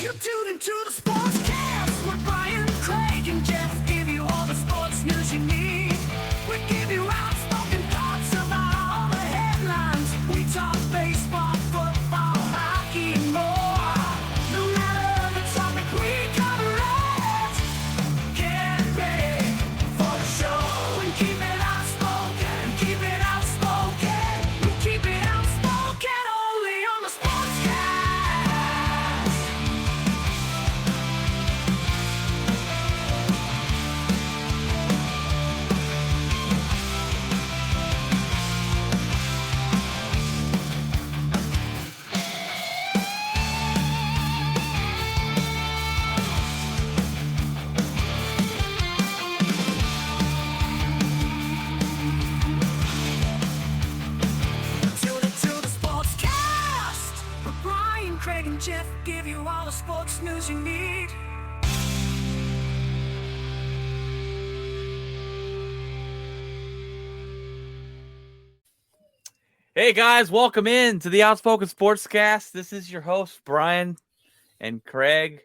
You tune into the Sportscast with Brian, Craig, and Jeff. Give you all the sports news you need. We give you outspoken thoughts about all the headlines. We talk baseball, football, hockey, and more. No matter the topic, we cover it. Get ready for the show and keep it outspoken. Keep it outspoken. We keep it outspoken only on the Sportscast. Tune into the Sportscast with Brian, Craig, and Jeff. Give you all the sports news you need. Hey guys, welcome in to the Outspoken Sportscast. This is your host, Brian and Craig,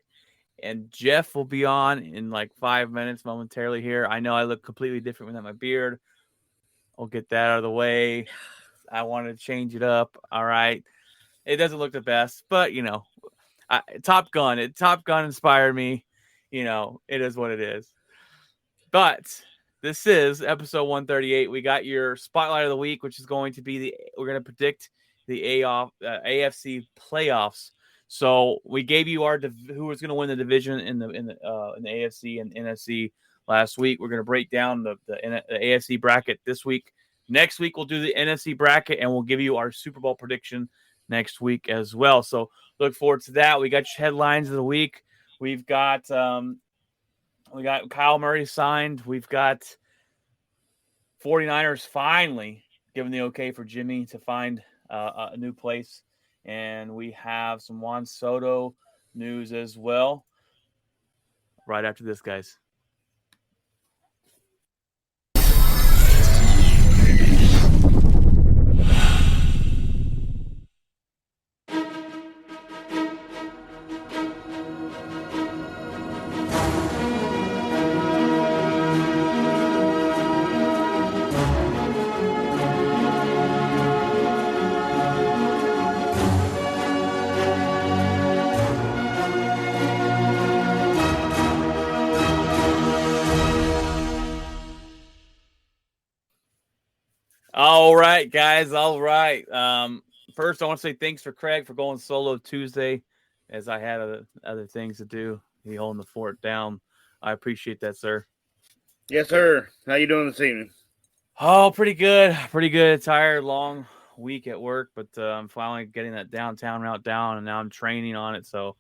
and Jeff will be on in like 5 minutes momentarily here. I know I look completely different without my beard. I'll get that out of the way. I wanted to change it up. All right. It doesn't look the best, but Top Gun inspired me. It is what it is. But this is episode 138. We got your spotlight of the week, which is going to be we're going to predict the AFC playoffs. So we gave you who was going to win the division in the AFC and NFC last week. We're going to break down the AFC bracket this week. Next week we'll do the NFC bracket and we'll give you our Super Bowl prediction next week as well. So look forward to that. We got your headlines of the week. We've got Kyle Murray signed. We've got 49ers finally giving the okay for Jimmy to find a new place. And we have some Juan Soto news as well right after this, guys. All right, guys. All right. First, I want to say thanks for Craig for going solo Tuesday, as I had other things to do. He holding the fort down. I appreciate that, sir. Yes, sir. How you doing this evening? Oh, pretty good. Pretty good. Tired, long week at work, but I'm finally getting that downtown route down, and now I'm training on it. So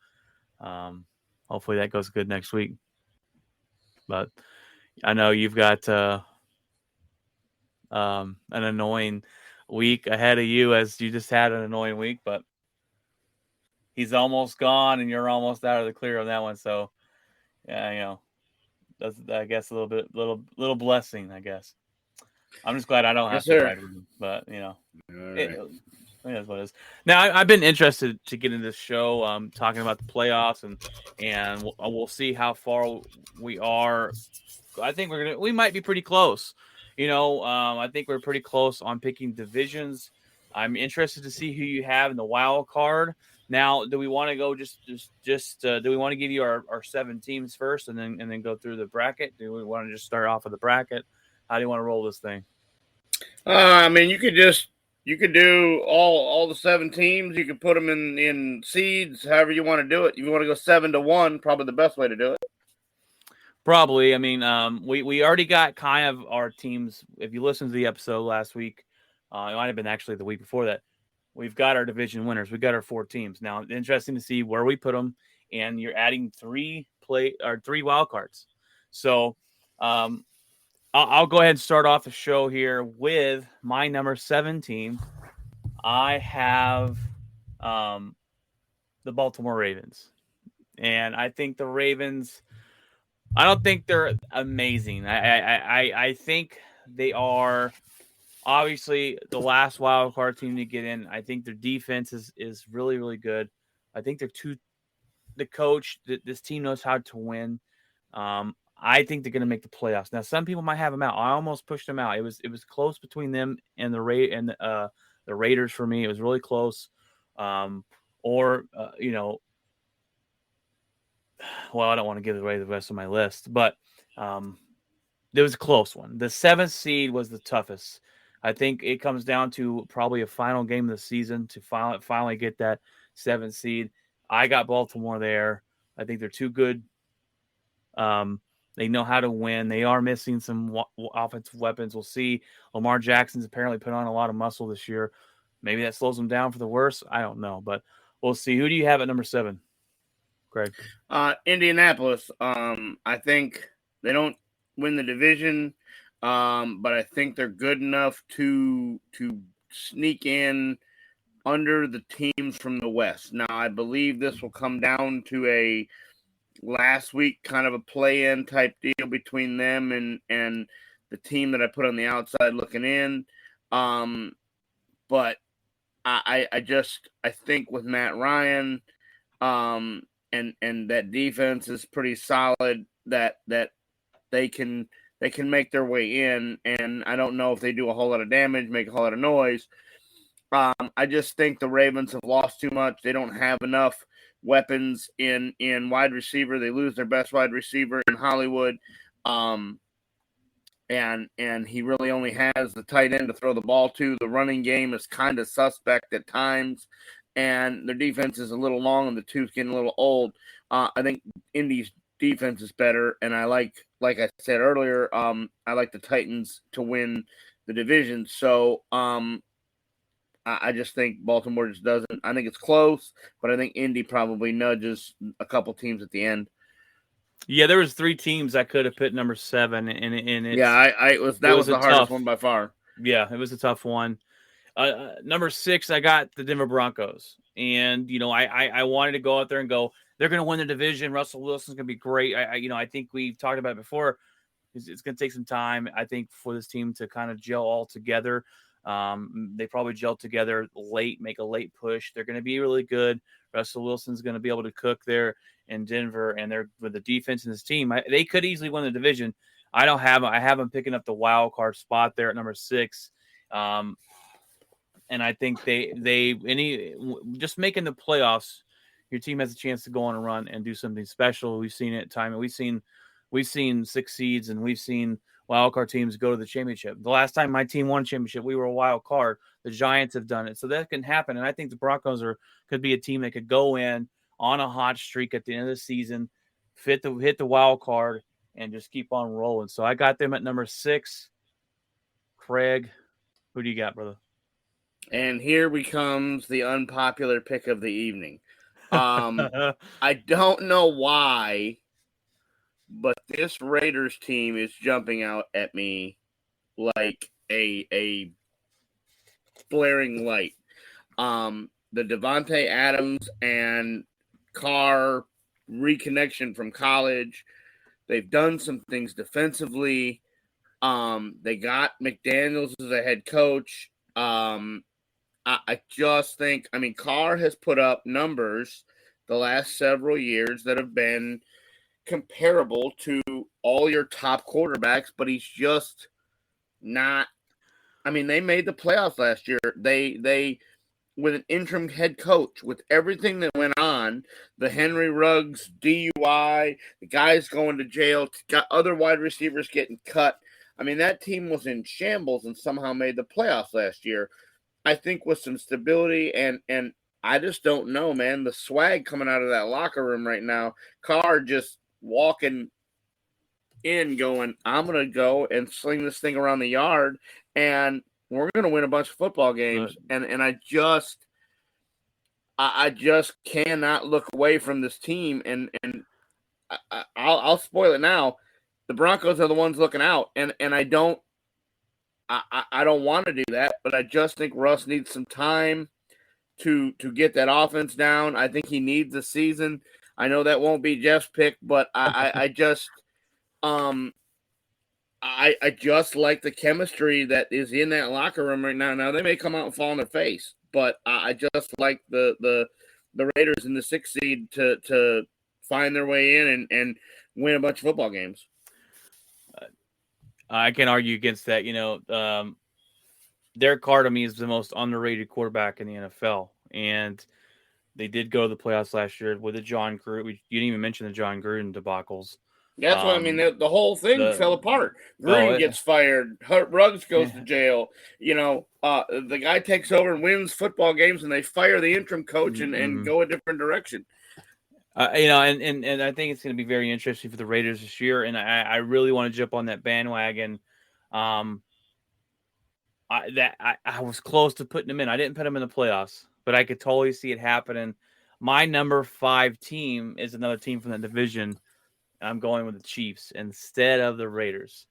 hopefully that goes good next week. But I know you've got an annoying week ahead of you, as you just had an annoying week, but he's almost gone and you're almost out of the clear on that one. So yeah, that's, I guess, a little blessing, I guess. I'm just glad I don't have Yes, to sir. ride with him, but All it right. is what it is. Now I've been interested to get into this show, talking about the playoffs and we'll see how far we are. I think we might be pretty close. I think we're pretty close on picking divisions. I'm interested to see who you have in the wild card. Now, do we want to go just do we want to give you our 7 teams first and then go through the bracket? Do we want to just start off with the bracket? How do you want to roll this thing? I mean, you could do all the 7 teams. You could put them in seeds, however you want to do it. If you want to go 7-1, probably the best way to do it. Probably. I mean, we already got kind of our teams. If you listen to the episode last week, it might have been actually the week before that. We've got our division winners. We've got our 4 teams. Now, interesting to see where we put them, and you're adding 3 wild cards. So, I'll go ahead and start off the show here with my number 7 team. I have the Baltimore Ravens, and I think the Ravens. I don't think they're amazing. I think they are obviously the last wild card team to get in. I think their defense is really, really good. I think they're the coach. This team knows how to win. I think they're going to make the playoffs. Now, some people might have them out. I almost pushed them out. It was close between them and the Raiders for me. It was really close. Well, I don't want to give away the rest of my list, but there was a close one. The 7th seed was the toughest. I think it comes down to probably a final game of the season to finally get that 7th seed. I got Baltimore there. I think they're too good. They know how to win. They are missing some offensive weapons. We'll see. Lamar Jackson's apparently put on a lot of muscle this year. Maybe that slows them down for the worse. I don't know, but we'll see. Who do you have at number 7, Greg? Indianapolis. I think they don't win the division, but I think they're good enough to sneak in under the teams from the West. Now, I believe this will come down to a last week kind of a play-in type deal between them and the team that I put on the outside looking in. But I think with Matt Ryan, and that defense is pretty solid that they can make their way in, and I don't know if they do a whole lot of damage, make a whole lot of noise. I just think the Ravens have lost too much. They don't have enough weapons in wide receiver. They lose their best wide receiver in Hollywood. And he really only has the tight end to throw the ball to. The running game is kind of suspect at times, and their defense is a little long and the tooth's getting a little old. I think Indy's defense is better, and I like I said earlier, I like the Titans to win the division. So I just think Baltimore just doesn't. I think it's close, but I think Indy probably nudges a couple teams at the end. Yeah, there was 3 teams I could have put number 7, and it was the hardest one by far. Yeah, it was a tough one. Number 6, I got the Denver Broncos, and I wanted to go out there and go, they're going to win the division. Russell Wilson's going to be great. I think we've talked about it before. It's going to take some time, I think, for this team to kind of gel all together. They probably gel together late, make a late push. They're going to be really good. Russell Wilson's going to be able to cook there in Denver, and they're with the defense in this team. They could easily win the division. I have them picking up the wild card spot there at number 6. And I think just making the playoffs, your team has a chance to go on a run and do something special. We've seen it at time. We've seen 6 seeds, and we've seen wild card teams go to the championship. The last time my team won a championship, we were a wild card. The Giants have done it, so that can happen. And I think the Broncos could be a team that could go in on a hot streak at the end of the season, hit the wild card, and just keep on rolling. So I got them at number 6. Craig, who do you got, brother? And here becomes the unpopular pick of the evening. I don't know why, but this Raiders team is jumping out at me like a blaring light. The Devontae Adams and Carr reconnection from college. They've done some things defensively. They got McDaniels as a head coach. I just think, Carr has put up numbers the last several years that have been comparable to all your top quarterbacks, but he's just not. They made the playoffs last year. They with an interim head coach, with everything that went on, the Henry Ruggs DUI, the guys going to jail, got other wide receivers getting cut. That team was in shambles and somehow made the playoffs last year. I think with some stability and I just don't know, man. The swag coming out of that locker room right now, Carr just walking in going, I'm going to go and sling this thing around the yard and we're going to win a bunch of football games. And I just cannot look away from this team. And I'll spoil it now. The Broncos are the ones looking out, and I don't want to do that, but I just think Russ needs some time to get that offense down. I think he needs a season. I know that won't be Jeff's pick, but I just like the chemistry that is in that locker room right now. Now they may come out and fall on their face, but I just like the the Raiders in the 6th seed to find their way in and win a bunch of football games. I can't argue against that. Derek Carr to me is the most underrated quarterback in the NFL, and they did go to the playoffs last year with the John Gruden. You didn't even mention the John Gruden debacles. That's what I mean. The whole thing fell apart. Gruden gets fired. Ruggs goes to jail. The guy takes over and wins football games, and they fire the interim coach and go a different direction. And I think it's going to be very interesting for the Raiders this year, and I really want to jump on that bandwagon. I was close to putting them in. I didn't put them in the playoffs, but I could totally see it happening. My number 5 team is another team from that division. I'm going with the Chiefs instead of the Raiders.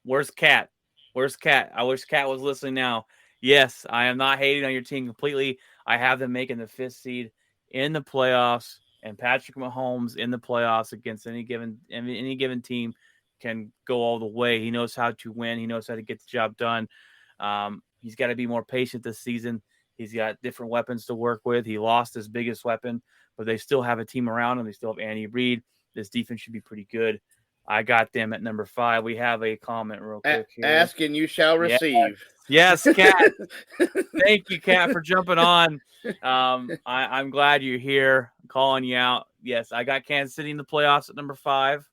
Where's Cat? I wish Cat was listening now. Yes, I am not hating on your team completely. I have them making the 5th seed in the playoffs, and Patrick Mahomes in the playoffs against any given team can go all the way. He knows how to win. He knows how to get the job done. He's got to be more patient this season. He's got different weapons to work with. He lost his biggest weapon, but they still have a team around him. They still have Andy Reid. This defense should be pretty good. I got them at number 5. We have a comment real quick here. Ask and you shall receive. Yes, Kat. Thank you, Kat, for jumping on. I'm glad you're here. I'm calling you out. Yes, I got Kansas City in the playoffs at number 5.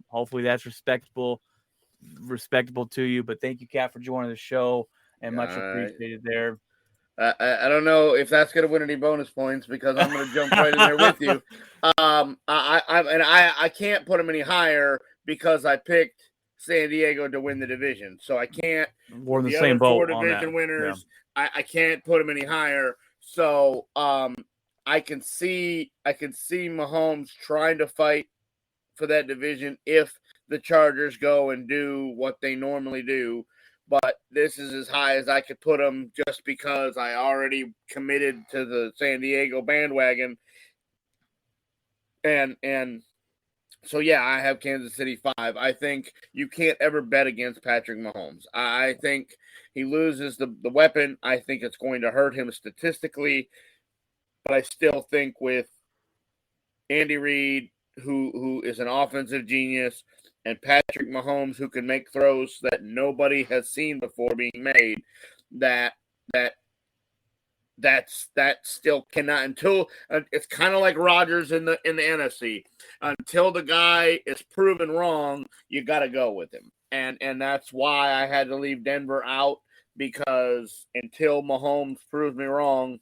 Hopefully that's respectable to you. But thank you, Kat, for joining the show, and much appreciated there. I don't know if that's going to win any bonus points because I'm going to jump right in there with you. I can't put them any higher because I picked San Diego to win the division, so I can't. We're in the same boat. 4 division winners. Yeah. I can't put them any higher. So I can see Mahomes trying to fight for that division if the Chargers go and do what they normally do. But this is as high as I could put them just because I already committed to the San Diego bandwagon. And so, yeah, I have Kansas City 5. I think you can't ever bet against Patrick Mahomes. I think he loses the weapon. I think it's going to hurt him statistically. But I still think with Andy Reid, who is an offensive genius, and Patrick Mahomes, who can make throws that nobody has seen before being made, that still cannot until it's kind of like Rodgers in the NFC. Until the guy is proven wrong, you got to go with him, and that's why I had to leave Denver out, because until Mahomes proves me wrong,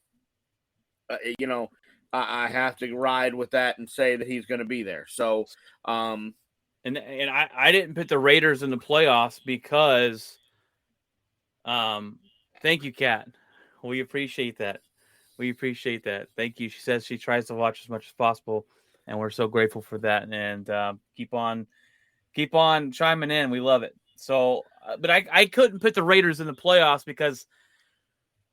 I have to ride with that and say that he's going to be there. So. And I didn't put the Raiders in the playoffs because, thank you, Kat. We appreciate that. Thank you. She says she tries to watch as much as possible, and we're so grateful for that. And keep on chiming in. We love it. So, but I couldn't put the Raiders in the playoffs because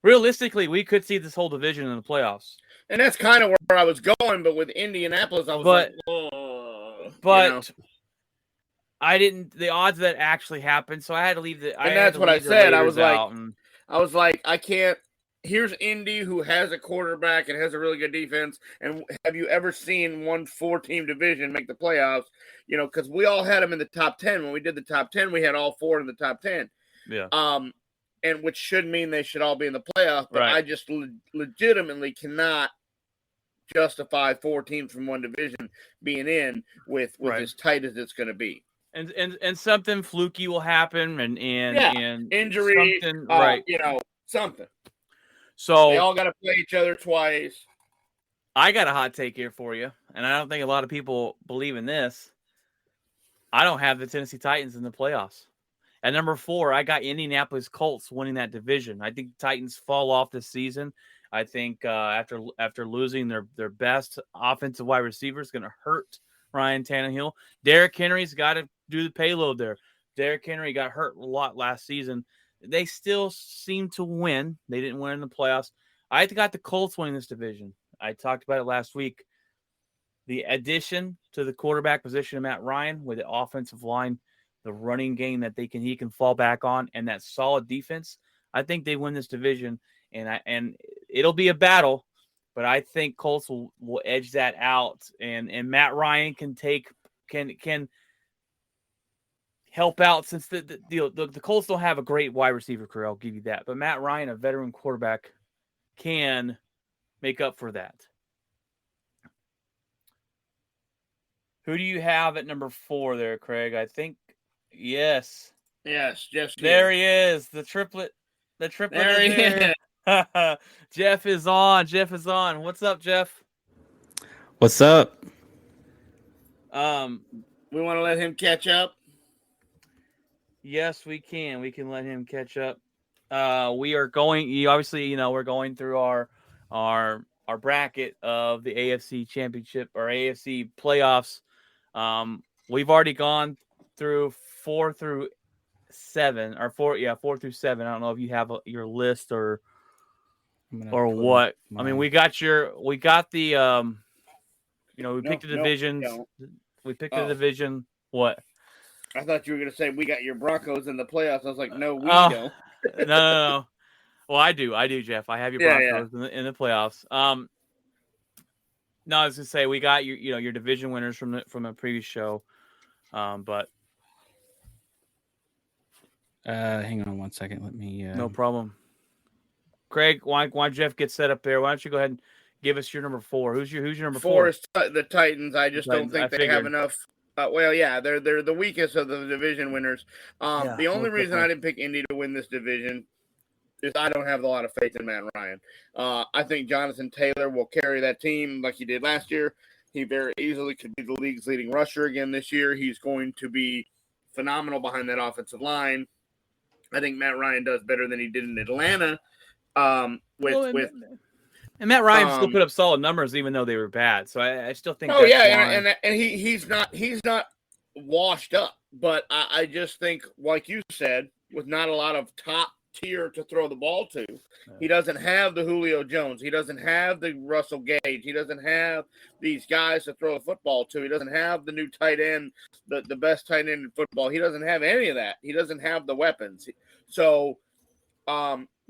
realistically, we could see this whole division in the playoffs. And that's kind of where I was going, but with Indianapolis, I was like, oh. But. I didn't. The odds that actually happened, so I had to leave the. And that's what I said. I was like, I can't. Here's Indy, who has a quarterback and has a really good defense. And have you ever seen one 4-team division make the playoffs? Because we all had them in the top 10. When we did the top 10, we had all 4 in the top 10. Yeah. And which should mean they should all be in the playoff. But right. I just legitimately cannot justify 4 teams from one division being in with right. as tight as it's going to be. And something fluky will happen and injury, something, right? Something. So they all got to play each other twice. I got a hot take here for you, and I don't think a lot of people believe in this. I don't have the Tennessee Titans in the playoffs. At number 4, I got Indianapolis Colts winning that division. I think the Titans fall off this season. I think after losing their best offensive wide receiver is going to hurt Ryan Tannehill. Derrick Henry's got to do the payload there. Derrick Henry got hurt a lot last season. They still seem to win. They didn't win in the playoffs. I got the Colts winning this division. I talked about it last week. The addition to the quarterback position of Matt Ryan with the offensive line, the running game that he can fall back on, and that solid defense, I think they win this division. And it'll be a battle, but I think Colts will edge that out, and Matt Ryan can help out since the Colts don't have a great wide receiver career. I'll give you that, but Matt Ryan, a veteran quarterback, can make up for that. Who do you have at number 4 there, Craig? I think yes. Yes, Jeff's There here. he is. The triplet. The triplet There is he there. Jeff is on. Jeff is on. What's up, Jeff? What's up? We want to let him catch up. Yes, we can. We can let him catch up. We are going. We're going through our bracket of the AFC Championship or AFC playoffs. We've already gone through 4 through 7 or 4. Yeah, 4 through 7. I don't know if you have your list or what. I mean, we got the. We picked a division. We picked a division. What? I thought you were going to say we got your Broncos in the playoffs. I was like, no, we don't. No. Well, I do, Jeff. I have your Broncos in the playoffs. No, I was going to say we got your division winners from a previous show. But hang on one second. Let me. No problem. Craig, why Jeff get set up there? Why don't you go ahead and give us your number 4? Who's your number 4? 4 is the Titans. I just don't think they have enough. They're the weakest of the division winners. The only reason I didn't pick Indy to win this division is I don't have a lot of faith in Matt Ryan. I think Jonathan Taylor will carry that team like he did last year. He very easily could be the league's leading rusher again this year. He's going to be phenomenal behind that offensive line. I think Matt Ryan does better than he did in Atlanta. And Matt Ryan still put up solid numbers even though they were bad. So I still think. He's not washed up. But I just think, like you said, with not a lot of top tier to throw the ball to, he doesn't have the Julio Jones. He doesn't have the Russell Gage. He doesn't have these guys to throw the football to. He doesn't have the new tight end, the best tight end in football. He doesn't have any of that. He doesn't have the weapons. So,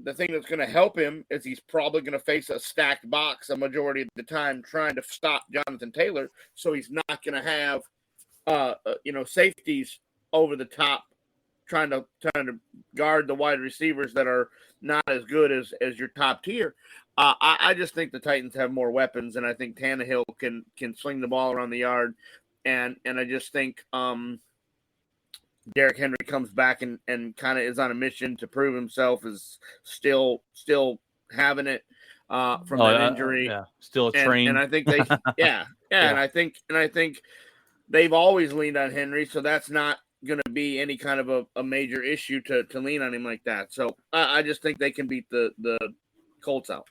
the thing that's going to help him is he's probably going to face a stacked box a majority of the time trying to stop Jonathan Taylor. So he's not going to have, safeties over the top trying to guard the wide receivers that are not as good as your top tier. I just think the Titans have more weapons, and I think Tannehill can sling the ball around the yard. And I just think Derrick Henry comes back and kind of is on a mission to prove himself, is still having it from that injury. Still a train. And I think they and I think they've always leaned on Henry, so that's not going to be any kind of a major issue to lean on him like that. So I just think they can beat the Colts out.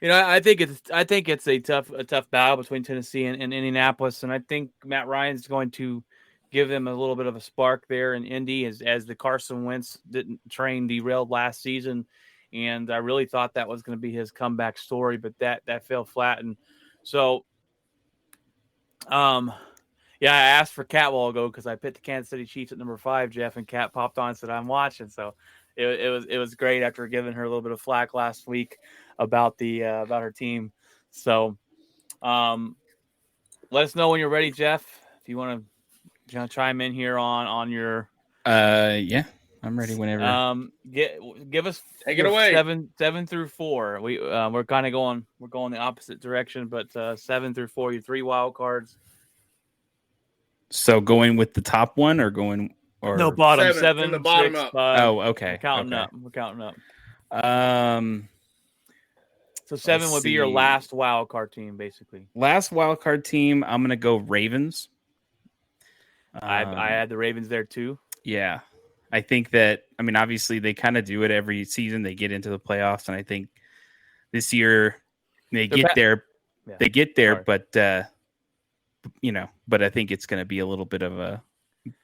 I think it's a tough battle between Tennessee and Indianapolis, and I think Matt Ryan's going to give them a little bit of a spark there in Indy as the Carson Wentz train derailed last season. And I really thought that was going to be his comeback story, but that fell flat. And so, I asked for Cat a while ago because I picked the Kansas City Chiefs at number 5, Jeff, and Cat popped on and said, I'm watching. So it was great after giving her a little bit of flack last week about about her team. So, let us know when you're ready, Jeff, if you want to chime in here on your I'm ready whenever. Give us take it away. 7 through 4. We're kind of going the opposite direction, but 7 through 4, your 3 wild cards. So going with the top one or going or no bottom 7 from the bottom 6, up. 5. Oh, okay. We're counting up. So 7 would be your last wild card team, basically. Last wild card team, I'm gonna go Ravens. I had the Ravens there too. Yeah. I think that, obviously they kind of do it every season. They get into the playoffs, and I think this year they get there. Yeah. They get there, but but I think it's going to be a little bit of a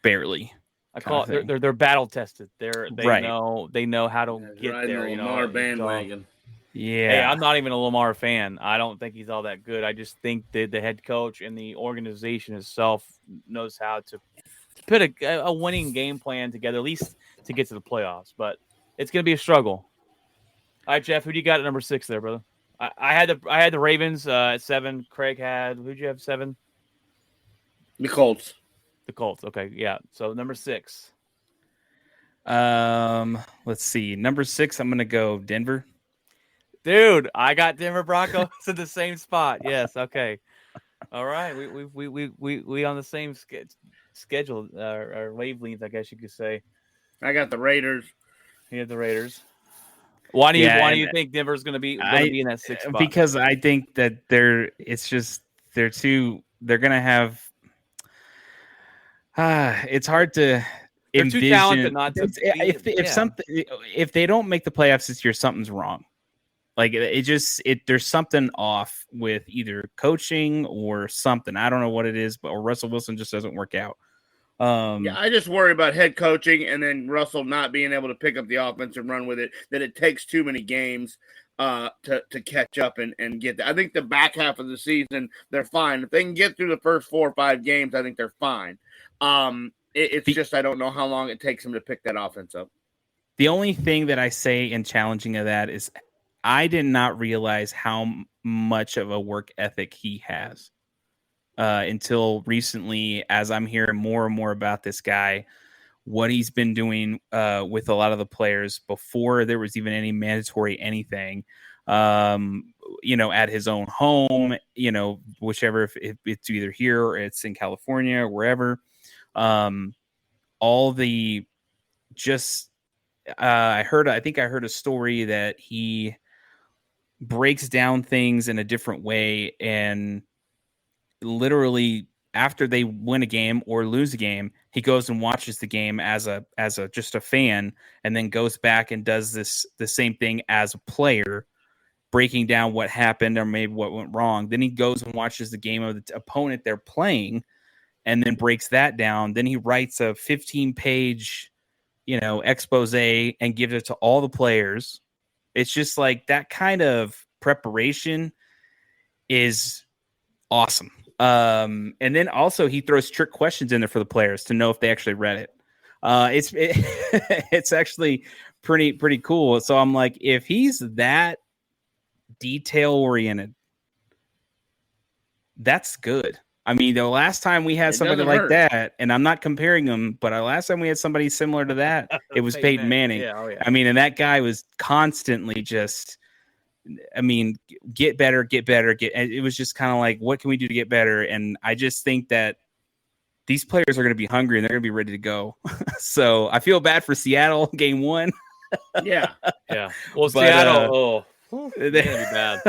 barely. I call it they're battle tested. They right. know how to get there. Lamar bandwagon. Yeah. Hey, I'm not even a Lamar fan. I don't think he's all that good. I just think that the head coach and the organization itself knows how to put a winning game plan together, at least to get to the playoffs. But it's going to be a struggle. right, Jeff, who do you got at number 6 there, brother? I had the Ravens at 7. Craig had who'd you have 7? The Colts. The Colts. Okay, yeah. So number 6. Let's see. Number 6, I'm gonna go Denver. Dude, I got Denver Broncos in the same spot. Yes. Okay. All right. We on the same schedule or wavelength, I guess you could say. I got the Raiders. You have the Raiders. Why do you think Denver's going to be in that 6th spot? Because I think that they're going to have. It's hard to They're envision. too talented not to. If they don't make the playoffs this year, something's wrong. Like there's something off with either coaching or something. I don't know what it is, but Russell Wilson just doesn't work out. I just worry about head coaching and then Russell not being able to pick up the offense and run with it, that it takes too many games to catch up and get that. I think the back half of the season, they're fine. If they can get through the first 4 or 5 games, I think they're fine. It's just I don't know how long it takes them to pick that offense up. The only thing that I say in challenging of that is I did not realize how much of a work ethic he has. Until recently, as I'm hearing more and more about this guy, what he's been doing with a lot of the players before there was even any mandatory anything, at his own home, whichever, if it's either here or it's in California or wherever. I think I heard a story that he breaks down things in a different way, and literally after they win a game or lose a game, he goes and watches the game as a just a fan, and then goes back and does the same thing as a player, breaking down what happened or maybe what went wrong. Then he goes and watches the game of the opponent they're playing, and then breaks that down. Then he writes a 15-page, expose and gives it to all the players. It's just like that kind of preparation is awesome. And then also he throws trick questions in there for the players to know if they actually read it. It's actually pretty cool. So I'm like, if he's that detail oriented, that's good. I mean, the last time we had somebody like that, and I'm not comparing them, but the last time we had somebody similar to that, it was Peyton Manning. Yeah, oh yeah. I mean, and that guy was constantly just, get better. And it was just kind of like, what can we do to get better? And I just think that these players are going to be hungry and they're going to be ready to go. So I feel bad for Seattle game 1. Yeah. Well, Seattle, they're going to be bad.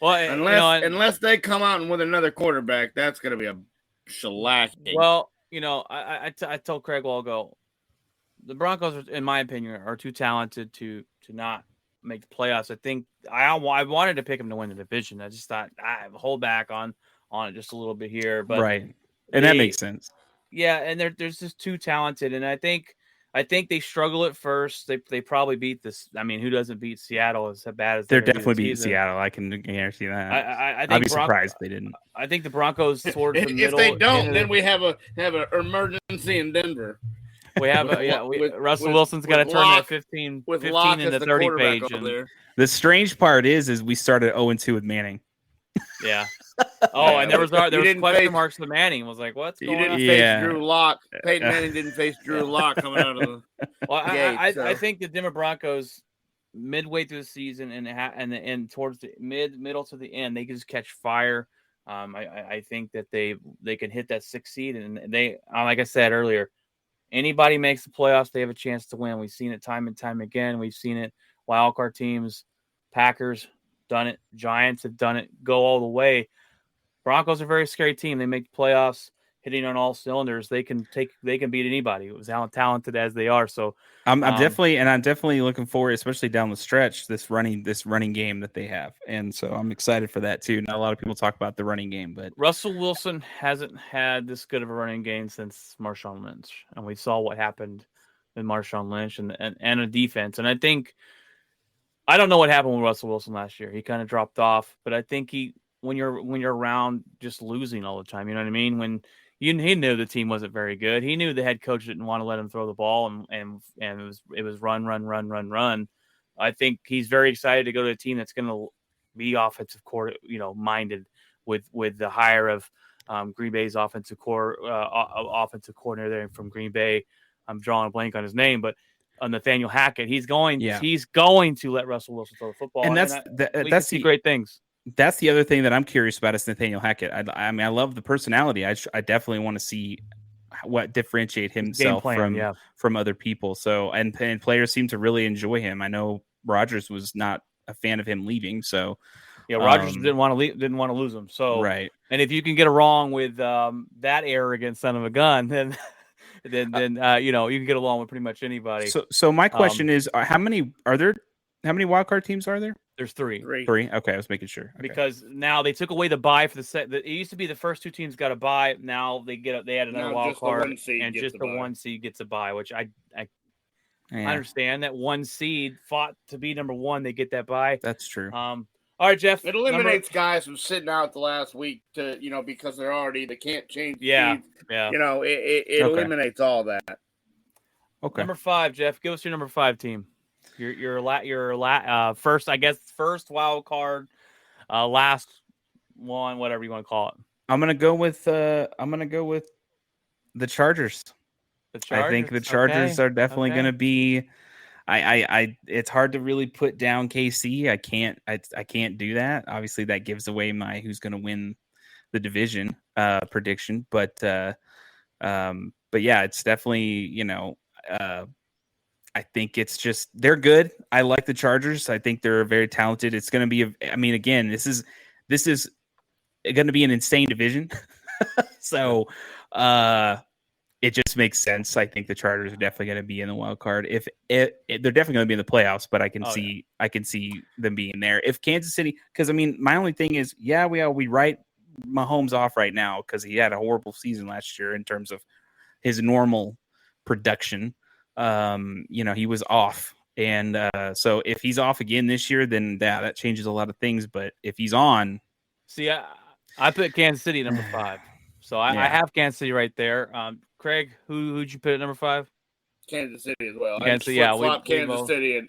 Well, unless they come out and with another quarterback, that's going to be a shellacking. Well, I told Craig a while ago, the Broncos, in my opinion, are too talented to not make the playoffs. I think I wanted to pick them to win the division. I just thought I hold back on it just a little bit here, but right, and that makes sense. Yeah, and they're just too talented, and I think they struggle at first. They probably beat this. I mean, who doesn't beat Seattle as bad as they're definitely beating Seattle? I can guarantee that. I think I'd be surprised if they didn't. I think the Broncos towards the middle. If they don't, then we have an emergency in Denver. We have Russell Wilson's got to turn that 15 into 30 page. The strange part is we started 0-2 with Manning. Yeah. Oh, and there was question marks to Manning. I was like, what's going on? You didn't face Drew Lock. Peyton Manning didn't face Drew Lock coming out of the gate. I think the Denver Broncos midway through the season and towards the middle to the end, they can just catch fire. I think that they can hit that 6th seed, and they, like I said earlier, anybody makes the playoffs, they have a chance to win. We've seen it time and time again. We've seen it. Wild card teams, Packers done it. Giants have done it. Go all the way. Broncos are a very scary team. They make the playoffs, hitting on all cylinders. They can beat anybody. It was how talented as they are. So I'm definitely looking forward, especially down the stretch, this running game that they have. And so I'm excited for that too. Not a lot of people talk about the running game, but Russell Wilson hasn't had this good of a running game since Marshawn Lynch, and we saw what happened with Marshawn Lynch and a defense. And I don't know what happened with Russell Wilson last year. He kind of dropped off, but I think when you're around just losing all the time, you know what I mean? When he knew the team wasn't very good. He knew the head coach didn't want to let him throw the ball, and it was run. I think he's very excited to go to a team that's going to be offensive minded with the hire of Green Bay's offensive coordinator there from Green Bay. I'm drawing a blank on his name, but Nathaniel Hackett. He's going to let Russell Wilson throw the football, and that's the great things. That's the other thing that I'm curious about is Nathaniel Hackett. I mean, I love the personality. I definitely want to see what differentiate himself from other people. So, and players seem to really enjoy him. I know Rodgers was not a fan of him leaving. So, yeah, Rodgers didn't want to lose him. So, right. And if you can get it wrong with that arrogant son of a gun, then you can get along with pretty much anybody. So my question is, how many wild card teams are there? There's three. Three. Okay, I was making sure. Okay. Because now they took away the bye for the set. It used to be the first two teams got a bye. Now they add another wild card, and just the one seed gets a bye. Which I understand that one seed fought to be number one. They get that bye. That's true. All right, Jeff. It eliminates guys from sitting out the last week because they can't change. Yeah. It eliminates all that. Okay. Number 5, Jeff. Give us your number 5 team. Your first wild card, last one, whatever you want to call it. I'm gonna go with the Chargers. The Chargers. I think the Chargers are definitely going to be. It's hard to really put down KC. I can't do that. Obviously, that gives away my who's going to win the division prediction. But yeah, it's definitely I think it's just they're good. I like the Chargers. I think they're very talented. It's going to be again, this is going to be an insane division. So it just makes sense. I think the Chargers are definitely going to be in the wild card. They're definitely going to be in the playoffs, but I can see them being there. If Kansas City, because my only thing is, we write Mahomes off right now because he had a horrible season last year in terms of his normal production. He was off, and so if he's off again this year, then that changes a lot of things. But if he's on, see, I put Kansas City at number 5, so I have Kansas City right there. Craig, who'd you put at number 5? Kansas City as well. Kansas City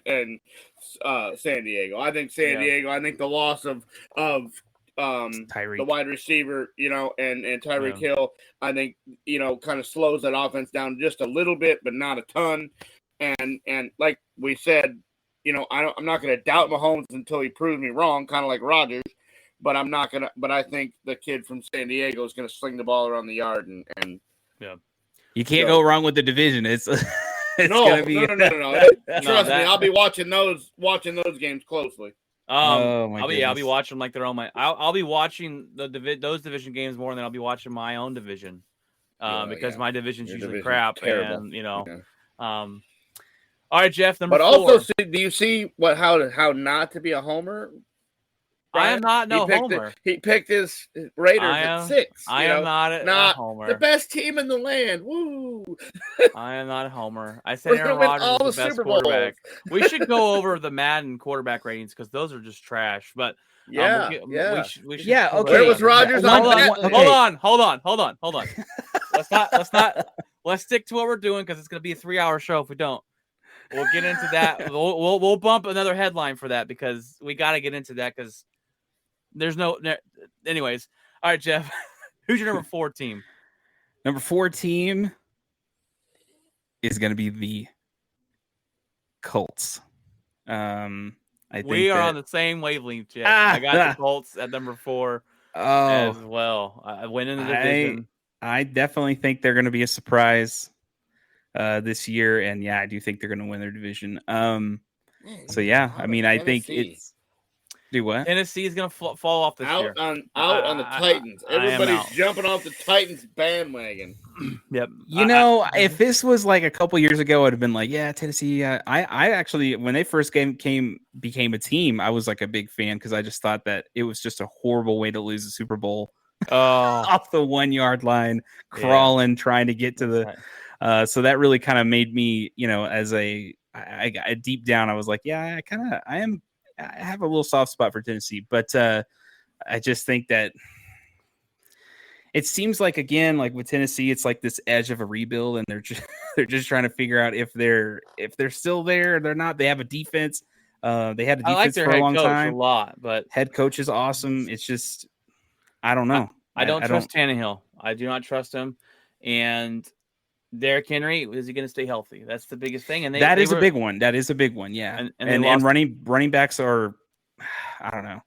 and San Diego. I think San Diego. I think the loss of Tyreek, the wide receiver, and Tyreek Hill, I think, kind of slows that offense down just a little bit, but not a ton. And like we said, I'm not going to doubt Mahomes until he proves me wrong, kind of like Rodgers. But I think the kid from San Diego is going to sling the ball around the yard and you can't go wrong with the division. It's no. Trust me, I'll be watching those games closely. I'll be watching them like they're on my. I'll be watching those division games more than I'll be watching my own division, because my division's usually crap. Terrible. And all right, Jeff. Number 4. Also, do you see how not to be a homer? Brian? I am not homer. He picked his Raiders at 6. I am not a homer. The best team in the land. Woo! I am not a homer. I said Aaron Rodgers is the best quarterback. We should go over the Madden quarterback ratings because those are just trash. But we should. Yeah. Okay. Where was Rodgers on? Hold on. Let's stick to what we're doing because it's going to be a 3-hour show if we don't. We'll get into that. We'll bump another headline for that because we got to get into that because there's no. Anyways, all right, Jeff. Who's your number 4 team? Number 4 team is going to be the Colts. I think we are on the same wavelength, Jeff. I got the Colts at number 4 as well. I went in the division. I definitely think they're going to be a surprise this year, and I do think they're going to win their division. So I think it's. Do what? Tennessee is going to fall off this year. Out on the Titans. Everybody's jumping off the Titans bandwagon. Yep. If this was like a couple years ago, I'd have been like, Tennessee. I actually, when they first became a team, I was like a big fan because I just thought that it was just a horrible way to lose the Super Bowl. Off the 1-yard line, crawling, trying to get to the. So that really kind of made me, as I deep down, I was like, I have a little soft spot for Tennessee, but I just think that it seems like, again, like with Tennessee, it's like this edge of a rebuild, and they're just trying to figure out if they're still there or they're not. They have a defense. They had a I like defense their for a head long coach time. a lot, but Head coach is awesome. It's just, I don't know. I don't trust Tannehill. I do not trust him. And Derrick Henry, is he going to stay healthy? That's the biggest thing. And That is a big one. That is a big one. Yeah. And they And lost. running backs are, I don't know.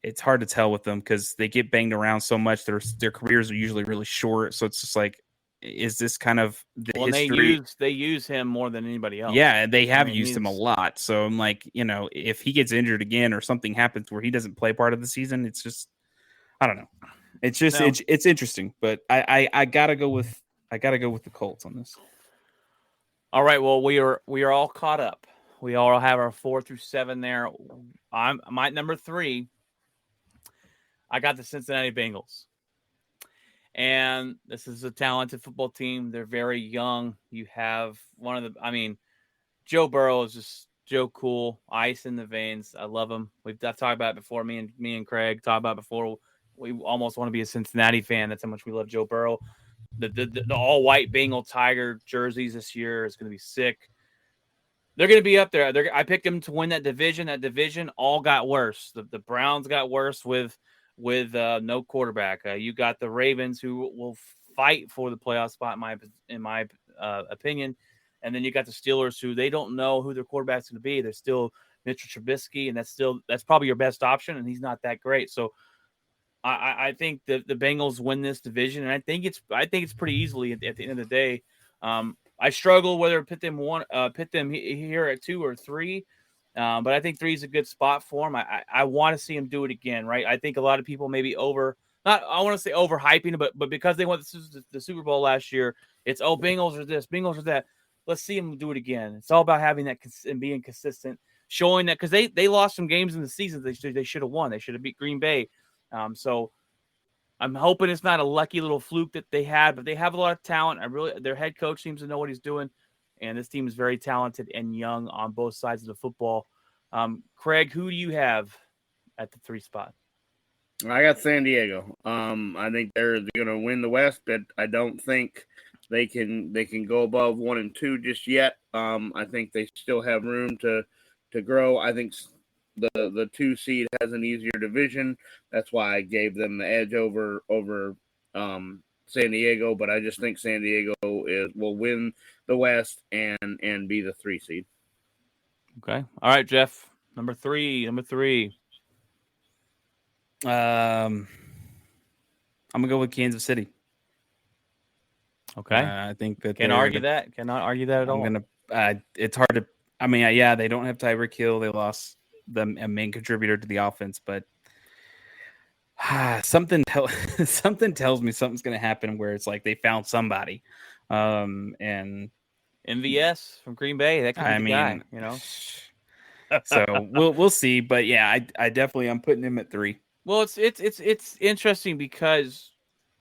It's hard to tell with them because they get banged around so much. Their careers are usually really short. So it's just like, is this kind of the history? They use him more than anybody else. Yeah, they have used him a lot. So I'm like, if he gets injured again or something happens where he doesn't play part of the season, it's just, I don't know. It's just it's interesting, but I gotta go with the Colts on this. All right. Well, we are all caught up. We all have our 4 through 7 there. I'm my number 3. I got the Cincinnati Bengals. And this is a talented football team. They're very young. You have Joe Burrow is just Joe Cool, ice in the veins. I love him. I've talked about it before. Me and Craig talked about it before. We almost want to be a Cincinnati fan. That's how much we love Joe Burrow. The all white Bengal Tiger jerseys this year is going to be sick. They're going to be up there. I picked them to win that division. That division all got worse. The Browns got worse with no quarterback. You got the Ravens, who will fight for the playoff spot in my opinion, and then you got the Steelers, who they don't know who their quarterback's going to be. They're still Mitchell Trubisky, and that's probably your best option, and he's not that great. So I think the Bengals win this division, and I think it's pretty easily at the end of the day. I struggle whether to pit them here at 2 or 3. But I think 3 is a good spot for him. I want to see him do it again, right? I think a lot of people maybe I want to say overhyping, but because they went the Super Bowl last year, it's, Bengals are this, Bengals are that. Let's see him do it again. It's all about having that and being consistent, showing that, because they lost some games in the season they should have won. They should have beat Green Bay. So I'm hoping it's not a lucky little fluke that they had, but they have a lot of talent. Their head coach seems to know what he's doing. And this team is very talented and young on both sides of the football. Craig, who do you have at the 3 spot? I got San Diego. I think they're going to win the West, but I don't think they can go above 1 and 2 just yet. I think they still have room to grow. I think the 2 seed has an easier division. That's why I gave them the edge over San Diego, but I just think San Diego will win the West and be the 3 seed. Okay. All right, Jeff. Number 3. I'm gonna go with Kansas City. Okay. I think that cannot argue that at all. It's hard to. I mean, they don't have Tyreek Hill. They lost a main contributor to the offense, but something tells me something's going to happen where it's like they found somebody. And MVS from Green Bay, that could be the guy, So we'll see, but yeah, I definitely I'm putting him at 3. Well, it's interesting because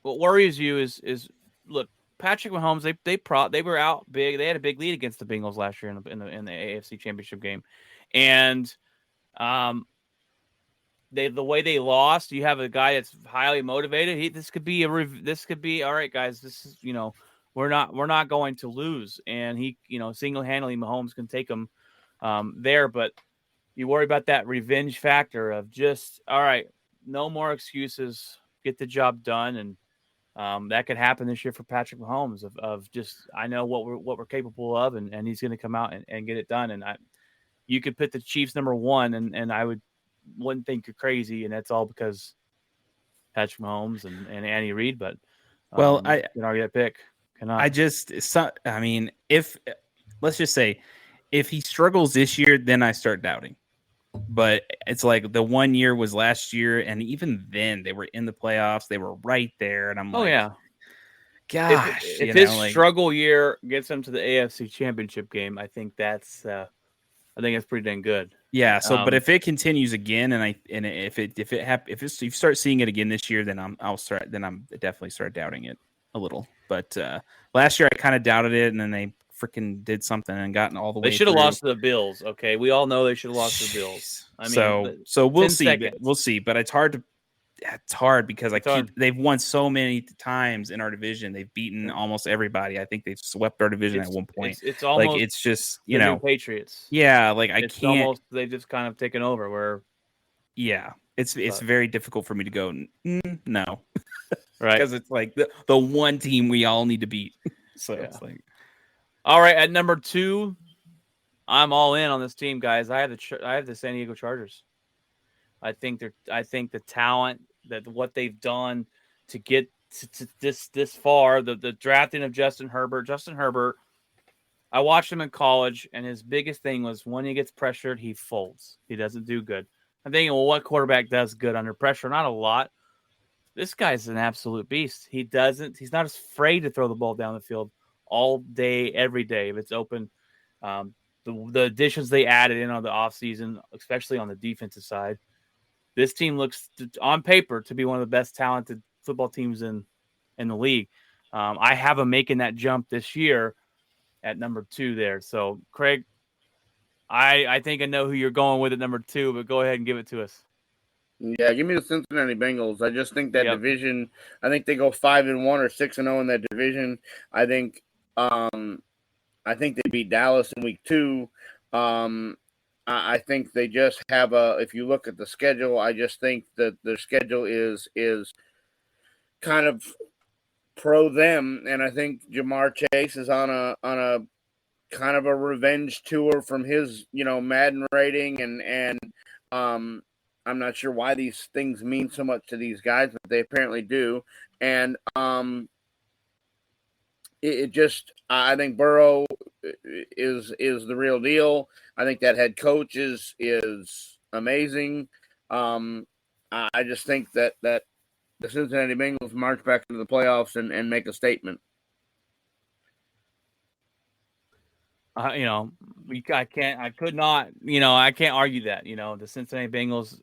what worries you is look, Patrick Mahomes, they were out big. They had a big lead against the Bengals last year in the AFC Championship game, and the way they lost, you have a guy that's highly motivated. This could be all right, guys. This is we're not going to lose, and he single-handedly Mahomes can take them there, but you worry about that revenge factor of just all right, no more excuses, get the job done, and that could happen this year for Patrick Mahomes of just I know what we're capable of, and he's going to come out and get it done, and you could put the Chiefs number 1, and I wouldn't think you're crazy, and that's all because Patrick Mahomes and Andy Reid. But I can argue that pick. If let's just say if he struggles this year, then I start doubting. But it's like the 1 year was last year, and even then they were in the playoffs. They were right there, and I'm like, oh yeah, gosh, if his struggle year gets him to the AFC Championship game, I think that's pretty dang good. Yeah. So, but if it continues again, if you start seeing it again this year, then I'm definitely start doubting it a little. But last year I kind of doubted it, and then they freaking did something and gotten all the way. They should have lost to the Bills. Okay, we all know they should have lost to the Bills. I mean, so we'll see. We'll see. But it's hard to. it's hard because hard. they've won so many times in our division. They've beaten almost everybody. I think they've swept our division at one point. It's almost it's just the new Patriots. Yeah, like it's almost they've just kind of taken over. Where it's very difficult for me to go no, right, because it's like the one team we all need to beat. So it's like, all right, at number 2, I'm all in on this team, guys. I have the San Diego Chargers. I think the talent, that what they've done to get to this far, the drafting of Justin Herbert. I watched him in college, and his biggest thing was when he gets pressured, he folds. He doesn't do good. I'm thinking, well, what quarterback does good under pressure? Not a lot. This guy's an absolute beast. He's not afraid to throw the ball down the field all day, every day if it's open. The additions they added in on the offseason, especially on the defensive side, this team looks on paper to be one of the best talented football teams in the league. I have them making that jump this year at number 2 there. So, Craig, I think I know who you're going with at number 2, but go ahead and give it to us. Yeah, give me the Cincinnati Bengals. I just think that division. I think they go 5-1 or 6-0 in that division. I think they beat Dallas in week 2. I think they just have if you look at the schedule, I just think that their schedule is kind of pro them, and I think Jamar Chase is on a kind of a revenge tour from his Madden rating, and I'm not sure why these things mean so much to these guys, but they apparently do. And I think Burrow is the real deal. I think that head coach is amazing. I just think that the Cincinnati Bengals march back into the playoffs and make a statement. I can't argue that. The Cincinnati Bengals,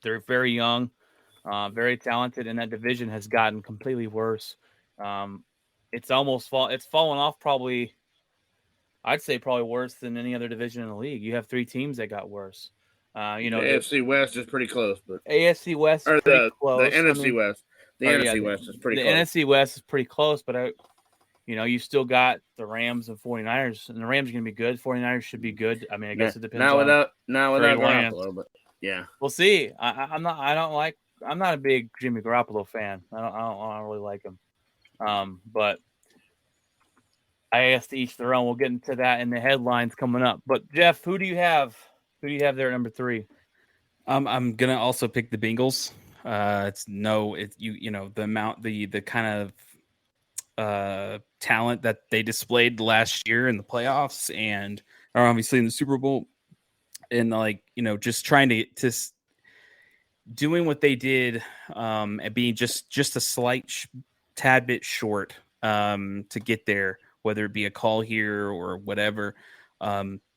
they're very young, very talented, and that division has gotten completely worse. It's fallen off probably. I'd say probably worse than any other division in the league. You have 3 teams that got worse. The AFC West is pretty close, but AFC West is pretty close. The NFC West. The NFC West is pretty close. The NFC West is pretty close, but you still got the Rams and 49ers, and the Rams are going to be good. 49ers should be good. I mean, I guess it depends. Now without Garoppolo, but yeah, we'll see. I'm not a big Jimmy Garoppolo fan. I don't really like him. But I guess to each their own. We'll get into that in the headlines coming up. But Jeff, who do you have? Who do you have there at number 3? I'm gonna also pick the Bengals. The amount, the kind of talent that they displayed last year in the playoffs and are obviously in the Super Bowl, and just trying to doing what they did, and being just a slight tad bit short to get there, whether it be a call here or whatever.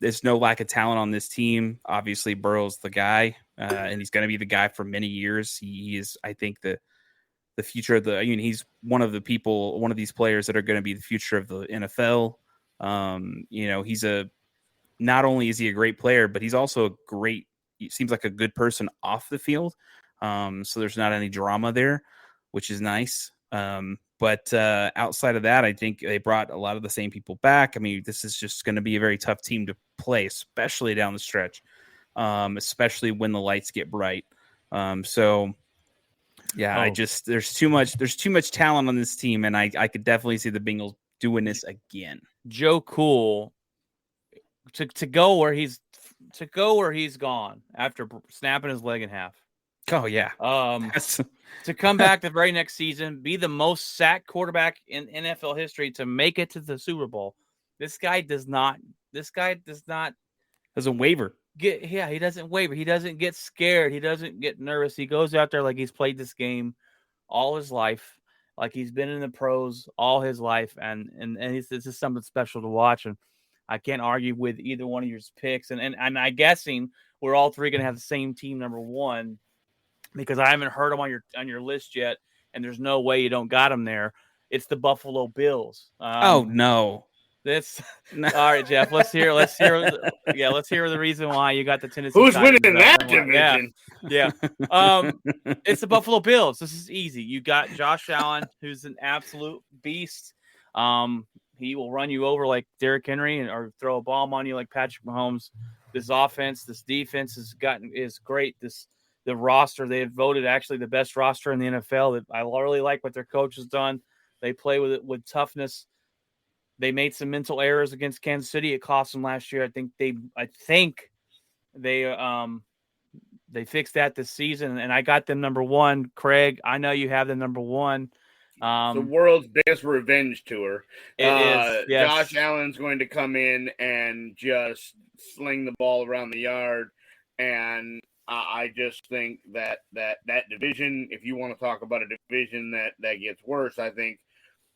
There's no lack of talent on this team. Obviously, Burrow's the guy, and he's going to be the guy for many years. He is, I think, the future of he's one of these players that are going to be the future of the NFL. Not only is he a great player, but he's also he seems like a good person off the field. So there's not any drama there, which is nice. But outside of that, I think they brought a lot of the same people back. I mean, this is just going to be a very tough team to play, especially down the stretch, especially when the lights get bright. There's too much talent on this team, and I could definitely see the Bengals doing this again. Joe Cool to go where he's gone after snapping his leg in half. Oh yeah. To come back the very next season, be the most sacked quarterback in NFL history to make it to the Super Bowl. This guy doesn't waver. He doesn't waver. He doesn't get scared. He doesn't get nervous. He goes out there like he's played this game all his life, like he's been in the pros all his life, and this is something special to watch. And I can't argue with either one of your picks. And I'm guessing we're all 3 going to have the same team number 1. Because I haven't heard them on your list yet, and there's no way you don't got them there. It's the Buffalo Bills. Oh no, This all right, Jeff. Let's hear the reason why you got the Tennessee Who's Titans winning up that number one. Yeah. division? Yeah. It's the Buffalo Bills. This is easy. You got Josh Allen, who's an absolute beast. He will run you over like Derrick Henry or throw a bomb on you like Patrick Mahomes. This offense, this defense is great. The roster, they have voted actually the best roster in the NFL. I really like what their coach has done. They play with it with toughness. They made some mental errors against Kansas City. It cost them last year. I think they fixed that this season, and I got them number one. Craig, I know you have them number one. The world's biggest revenge tour. It is. Yes. Josh Allen's going to come in and just sling the ball around the yard, and I just think that division, if you want to talk about a division that gets worse, I think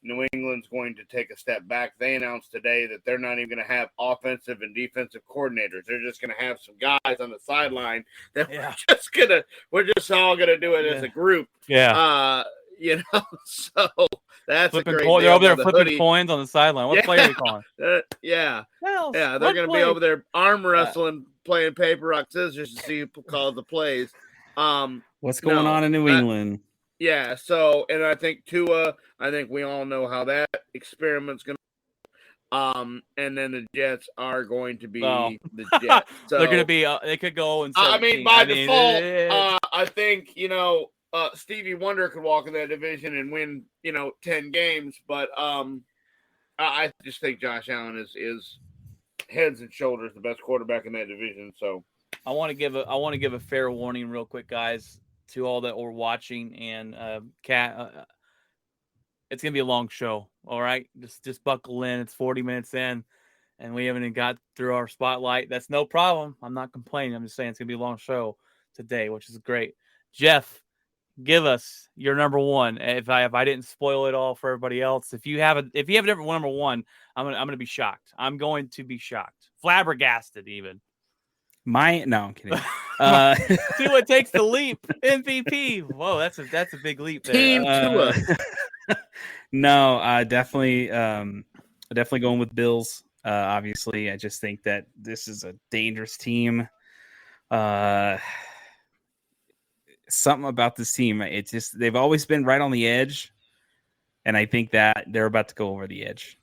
New England's going to take a step back. They announced today that they're not even going to have offensive and defensive coordinators. They're just going to have some guys on the sideline that we're just all going to do it as a group. Yeah. So that's flipping a great they're over there flipping hoodie. coins on the sideline. What play are we calling? Yeah. Well, Yeah, they're going to be over there arm wrestling, playing paper, rock, scissors to see who calls the plays. What's going on in New England? Yeah, so, and I think Tua, I think we all know how that experiment's going to and then the Jets are going to be the Jets. So, they're going to be, they could go and by default, I think, Stevie Wonder could walk in that division and win, 10 games, but I just think Josh Allen is heads and shoulders the best quarterback in that division. So I want to give a fair warning real quick, guys, to all that were watching, and it's gonna be a long show. All right, just buckle in. It's 40 minutes in, and we haven't even got through our spotlight. That's no problem. I'm not complaining. I'm just saying it's gonna be a long show today, which is great. Jeff, give us your number one. If I didn't spoil it all for everybody else, if you have a different number one, I'm gonna be shocked. I'm going to be shocked, flabbergasted even. No, I'm kidding. Tua takes the leap. MVP. Whoa, that's a big leap there. Team Tua. No, definitely going with Bills. Obviously, I just think that this is a dangerous team. Something about this team, it's just they've always been right on the edge, and I think that they're about to go over the edge.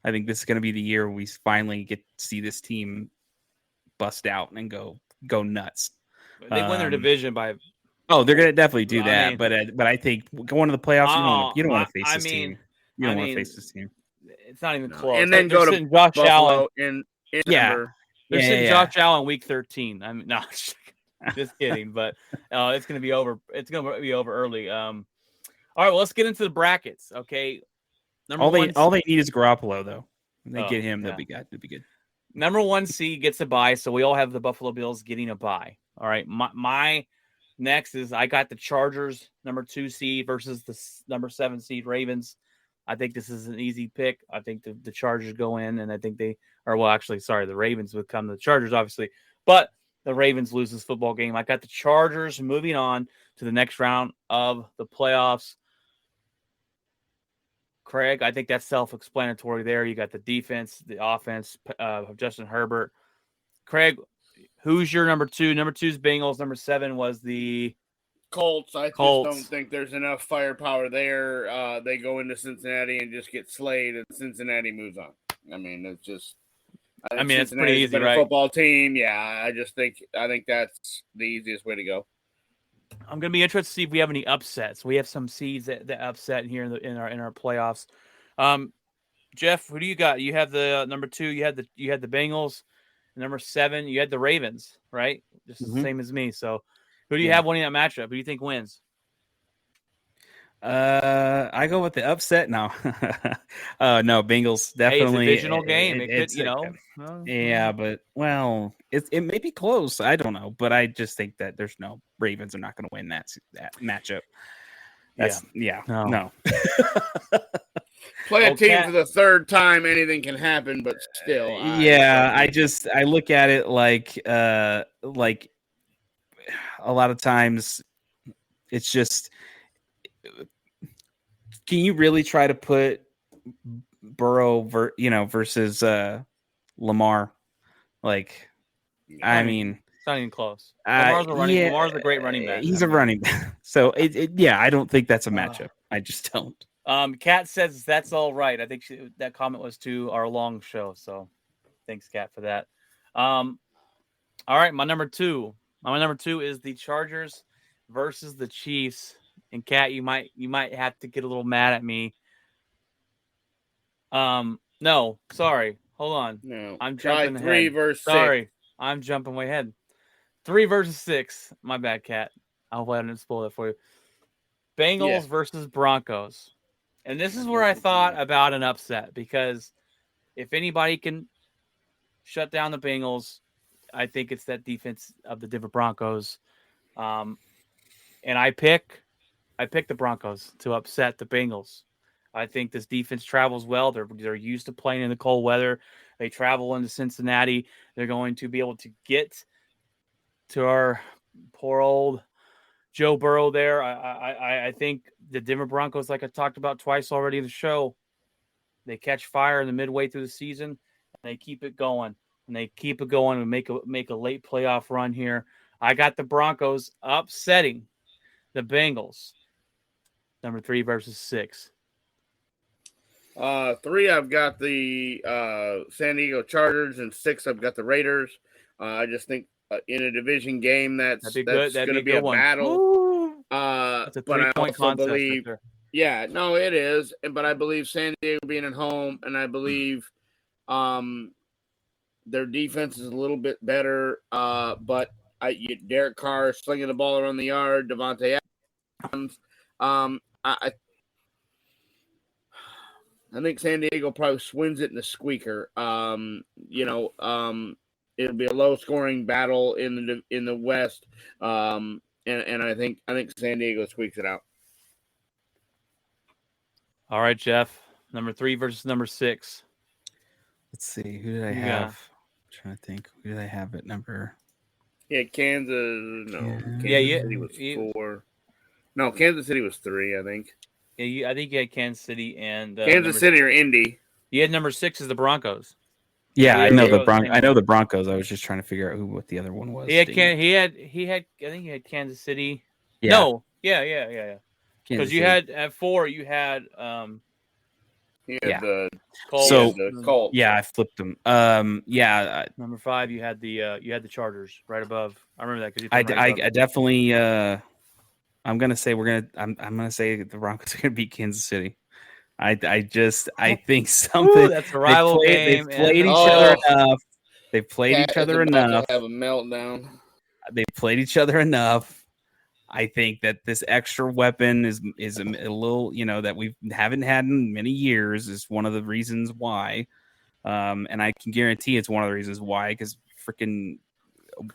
I think this is going to be the year we finally get to see this team bust out and go nuts. They win their division by. Oh, they're going to definitely do that. But I think going to the playoffs, you don't want to face this team. You don't want to face this team. It's not even close. And then go to Josh Buffalo Allen in Denver. They're sitting Josh Allen week 13. I mean, no, just kidding. But it's going to be over. It's going to be over early. All right, well, let's get into the brackets. Okay. All they need is Garoppolo, though. When they get him, they'll be good. They'll be good. Number 1 seed gets a bye, so we all have the Buffalo Bills getting a bye. All right, my next is I got the Chargers, number 2 seed versus the number 7 seed Ravens. I think this is an easy pick. I think the Chargers go in, and I think the Ravens would come to the Chargers, obviously. But the Ravens lose this football game. I got the Chargers moving on to the next round of the playoffs. Craig, I think that's self-explanatory there. You got the defense, the offense of Justin Herbert. Craig, who's your number 2? Number 2 is Bengals. Number 7 was the Colts. I just Colts. don't think there's enough firepower there. They go into Cincinnati and just get slayed, and Cincinnati moves on. I mean, it's just. It's pretty easy, right? Football team, yeah. I think that's the easiest way to go. I'm going to be interested to see if we have any upsets. We have some seeds that upset here in our playoffs. Jeff, who do you got? You have the number 2. You had the Bengals. Number 7, you had the Ravens, right? Just the same as me. So, who do you have winning that matchup? Who do you think wins? I go with the upset now. No, Bengals definitely. It's a divisional game. It could, Yeah, but it may be close. I don't know, but I just think that there's no Ravens are not going to win that matchup. No. Play a team for the third time, anything can happen, but still. I look at it like a lot of times it's just. Can you really try to put Burrow, versus Lamar. Like, I mean, it's not even close. Lamar's a great running back. He's a running back. So I don't think that's a matchup. I just don't. Kat says that's all right. I think that comment was to our long show. So thanks, Kat, for that. All right, my number two is the Chargers versus the Chiefs. And Kat, you might have to get a little mad at me. No, sorry. Hold on. No. I'm jumping 3 ahead. versus 6. Sorry, I'm jumping way ahead. 3 versus 6. My bad, Kat. I hope I didn't spoil that for you. Bengals versus Broncos. And this is where I thought about an upset, because if anybody can shut down the Bengals, I think it's that defense of the Denver Broncos. And I pick the Broncos to upset the Bengals. I think this defense travels well. They're used to playing in the cold weather. They travel into Cincinnati. They're going to be able to get to our poor old Joe Burrow there. I think the Denver Broncos, like I talked about twice already in the show, they catch fire in the midway through the season, and they keep it going. And they keep it going and make a late playoff run here. I got the Broncos upsetting the Bengals. Number 3 versus 6. 3, I've got the San Diego Chargers, and 6, I've got the Raiders. I just think in a division game that's going to be a battle. That's a but I 3-point also contest believe, right yeah, no, it is. But I believe San Diego being at home, and I believe their defense is a little bit better. But Derek Carr slinging the ball around the yard, Devontae Adams. I think San Diego probably wins it in the squeaker. It'll be a low-scoring battle in the West, and I think San Diego squeaks it out. All right, Jeff. Number 3 versus number 6. Let's see. Who did I have? I'm trying to think. Who did I have at number? Yeah, Kansas. No, Kansas City was 4. No, Kansas City was 3. I think. Yeah, I think you had Kansas City and Kansas City or Indy. You had number 6 is the Broncos. Yeah, I know the Broncos. I know the Broncos. I was just trying to figure out what the other one was. He had. I think he had Kansas City. Yeah. No. Yeah. Because you had at 4, you had the Colts. So the Colts. Yeah, I flipped them. Number 5, you had the Chargers right above. I remember that because I definitely. I'm gonna say I'm gonna say the Broncos are gonna beat Kansas City. I think something. That's a rival game. They've played each other enough. They've played each other enough. Have a meltdown. They played each other enough. I think that this extra weapon is a little, that we haven't had in many years, is one of the reasons why. And I can guarantee it's one of the reasons why, because freaking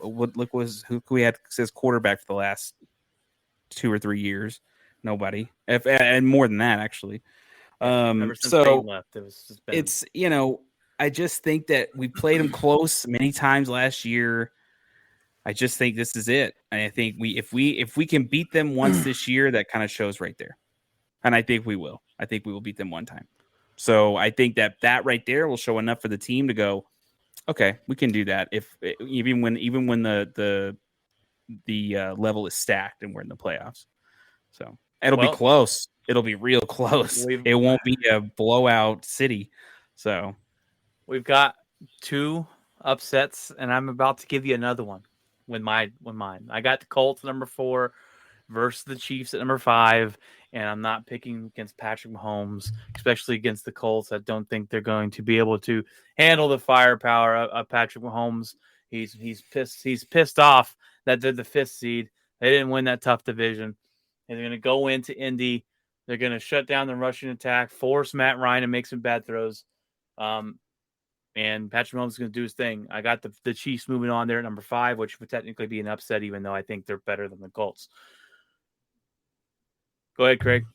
who we had as quarterback for the last 2 or 3 years? Nobody. And more than that, actually. Ever since Peyton left, it's I just think that we played them close many times last year. I just think this is it. And I think if we can beat them once this year, that kind of shows right there. And I think we will. I think we will beat them one time. So I think that right there will show enough for the team to go, okay, we can do that. If even when the level is stacked and we're in the playoffs. So it'll be close. It'll be real close. It won't be a blowout city. So we've got 2 upsets, and I'm about to give you another one with mine. I got the Colts number 4 versus the Chiefs at number 5, and I'm not picking against Patrick Mahomes, especially against the Colts. I don't think they're going to be able to handle the firepower of Patrick Mahomes. He's pissed off that they're the 5th seed. They didn't win that tough division. And they're going to go into Indy. They're going to shut down the rushing attack, force Matt Ryan to make some bad throws. And Patrick Mahomes is going to do his thing. I got the Chiefs moving on there at number 5, which would technically be an upset, even though I think they're better than the Colts. Go ahead, Craig.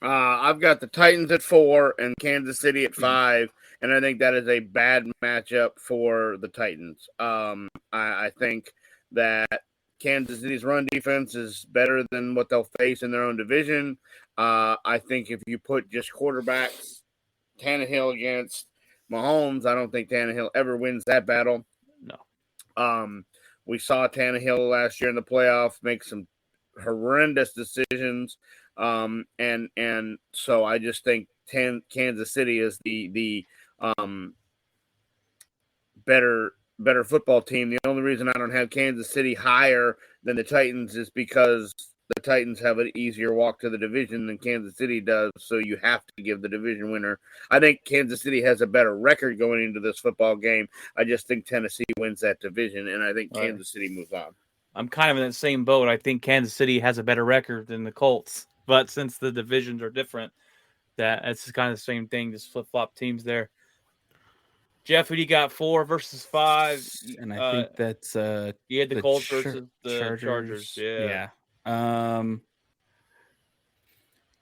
I've got the Titans at 4 and Kansas City at 5, and I think that is a bad matchup for the Titans. I think that Kansas City's run defense is better than what they'll face in their own division. I think if you put just quarterbacks Tannehill against Mahomes. I don't think Tannehill ever wins that battle. No. We saw Tannehill last year in the playoffs make some horrendous decisions. And so I just think Kansas City is the better football team. The only reason I don't have Kansas City higher than the Titans is because the Titans have an easier walk to the division than Kansas City does, so you have to give the division winner. I think Kansas City has a better record going into this football game. I just think Tennessee wins that division, and I think Kansas City moves on. I'm kind of in that same boat. I think Kansas City has a better record than the Colts, but since the divisions are different, it's kind of the same thing, just flip-flop teams there. Jeff, who do you got, 4 versus 5? And I think that's you had the Colts versus the Chargers. Yeah.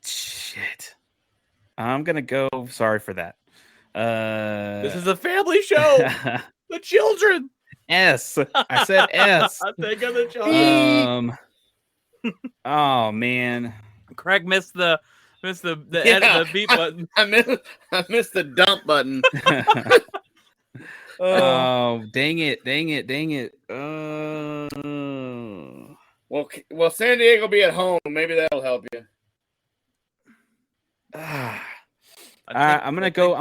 Shit. I'm gonna go. Sorry for that. This is a family show. The children. S. I said S. I think of the children. Oh man, Craig missed the edit, the beat button. I missed the dump button. Oh, dang it. Well, San Diego be at home. Maybe that'll help you. I'm gonna go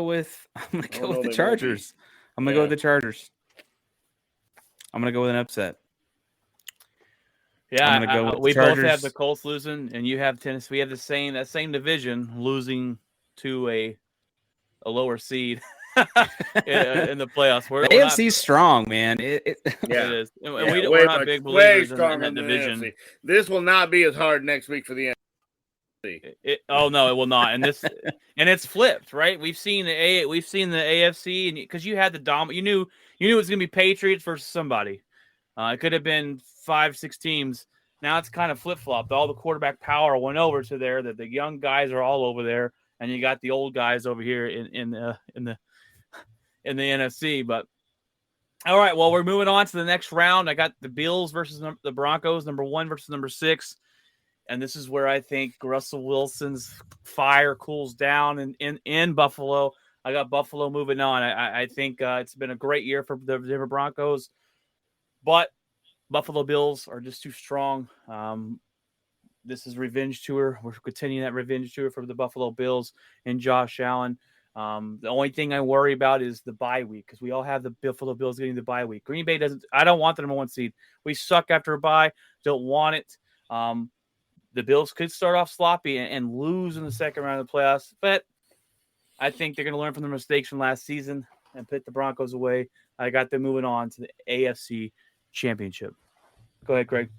with the Chargers. I'm gonna go with the Chargers. I'm gonna go with an upset. Yeah, we both have the Colts losing, and you have Tennessee. We have that same division losing to a lower seed in the playoffs. The AFC's strong, man. It is. We're not big believers in that division. This will not be as hard next week for the NFC. No, it will not. And it's flipped, right? We've seen the AFC, and because you had you knew it was going to be Patriots versus somebody. It could have been 5-6 teams. Now it's kind of flip-flopped. All the quarterback power went over to there. That the young guys are all over there, and you got the old guys over here in the NFC. But all right, well, we're moving on to the next round. I got the Bills versus the Broncos, number 1 versus number 6. And this is where I think Russell Wilson's fire cools down in Buffalo. I got Buffalo moving on. I think it's been a great year for the Denver Broncos, but Buffalo Bills are just too strong. This is revenge tour. We're continuing that revenge tour for the Buffalo Bills and Josh Allen. The only thing I worry about is the bye week, because we all have the Buffalo Bills getting the bye week. Green Bay doesn't. I don't want the number 1 seed. We suck after a bye. Don't want it. The Bills could start off sloppy and lose in the second round of the playoffs, but I think they're going to learn from their mistakes from last season and put the Broncos away. I got them moving on to the AFC Championship. Go ahead, Craig.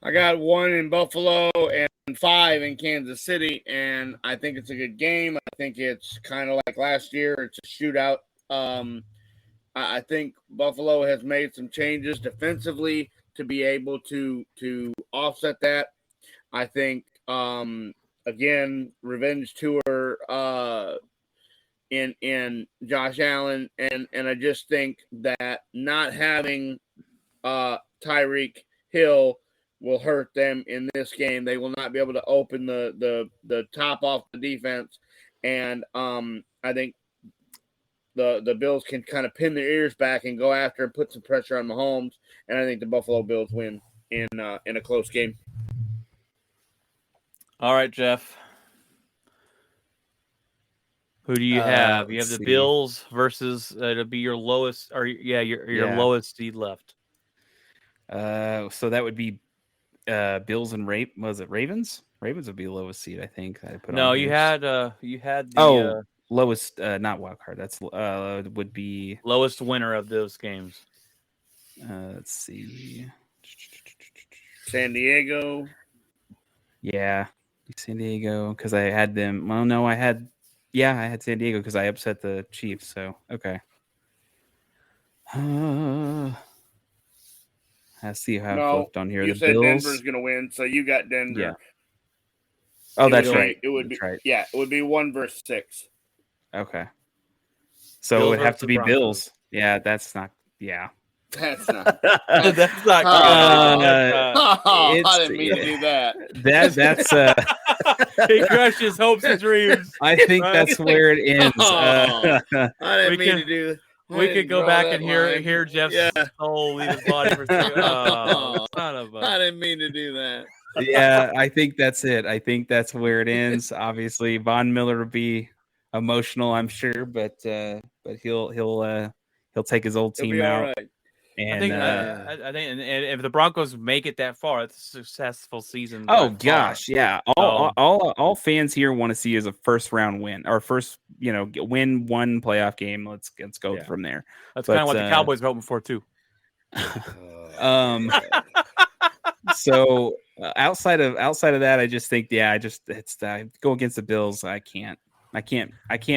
I got 1 in Buffalo and 5 in Kansas City, and I think it's a good game. I think it's kind of like last year. It's a shootout. I think Buffalo has made some changes defensively to be able to offset that. I think, again, revenge tour in Josh Allen, and I just think that not having Tyreek Hill will hurt them in this game. They will not be able to open the top off the defense, and I think the Bills can kind of pin their ears back and go after and put some pressure on Mahomes, and I think the Buffalo Bills win in a close game. All right, Jeff. Who do you have? You have the Bills versus to be your lowest, or your lowest seed left. So that would be Bills and was it Ravens? Ravens would be the lowest seed, I think. You had the lowest, not wild card. That's would be lowest winner of those games. Let's see. San Diego. Yeah, San Diego, because I had them. Well, no, I had San Diego because I upset the Chiefs. So okay. I see how I flipped on here. You said Bills. Denver's going to win, so you got Denver. Yeah. Oh, that's right. It would be right. Yeah, it would be 1 versus 6. Okay. So Bills it would have to be Bills. Yeah, that's not. Yeah. That's not. That's not. I didn't mean to do that. That's He crushes hopes and dreams. I think that's where it ends. Oh, I we didn't mean can- to do. We could go back and hear Jeff's Yeah. soul leave his body for a second. Oh, son of I a. didn't mean to do that. Yeah, I think that's it. I think that's where it ends. Obviously, Von Miller will be emotional, I'm sure, but he'll take his old It'll team be all out. right. And I think, and if the Broncos make it that far, it's a successful season. oh by far. gosh, yeah. All fans here want to see is a first round win or first, win one playoff game. Let's go Yeah. from there. That's But, kind of what the Cowboys are hoping for too. So outside of that, I just think, go against the Bills. I can't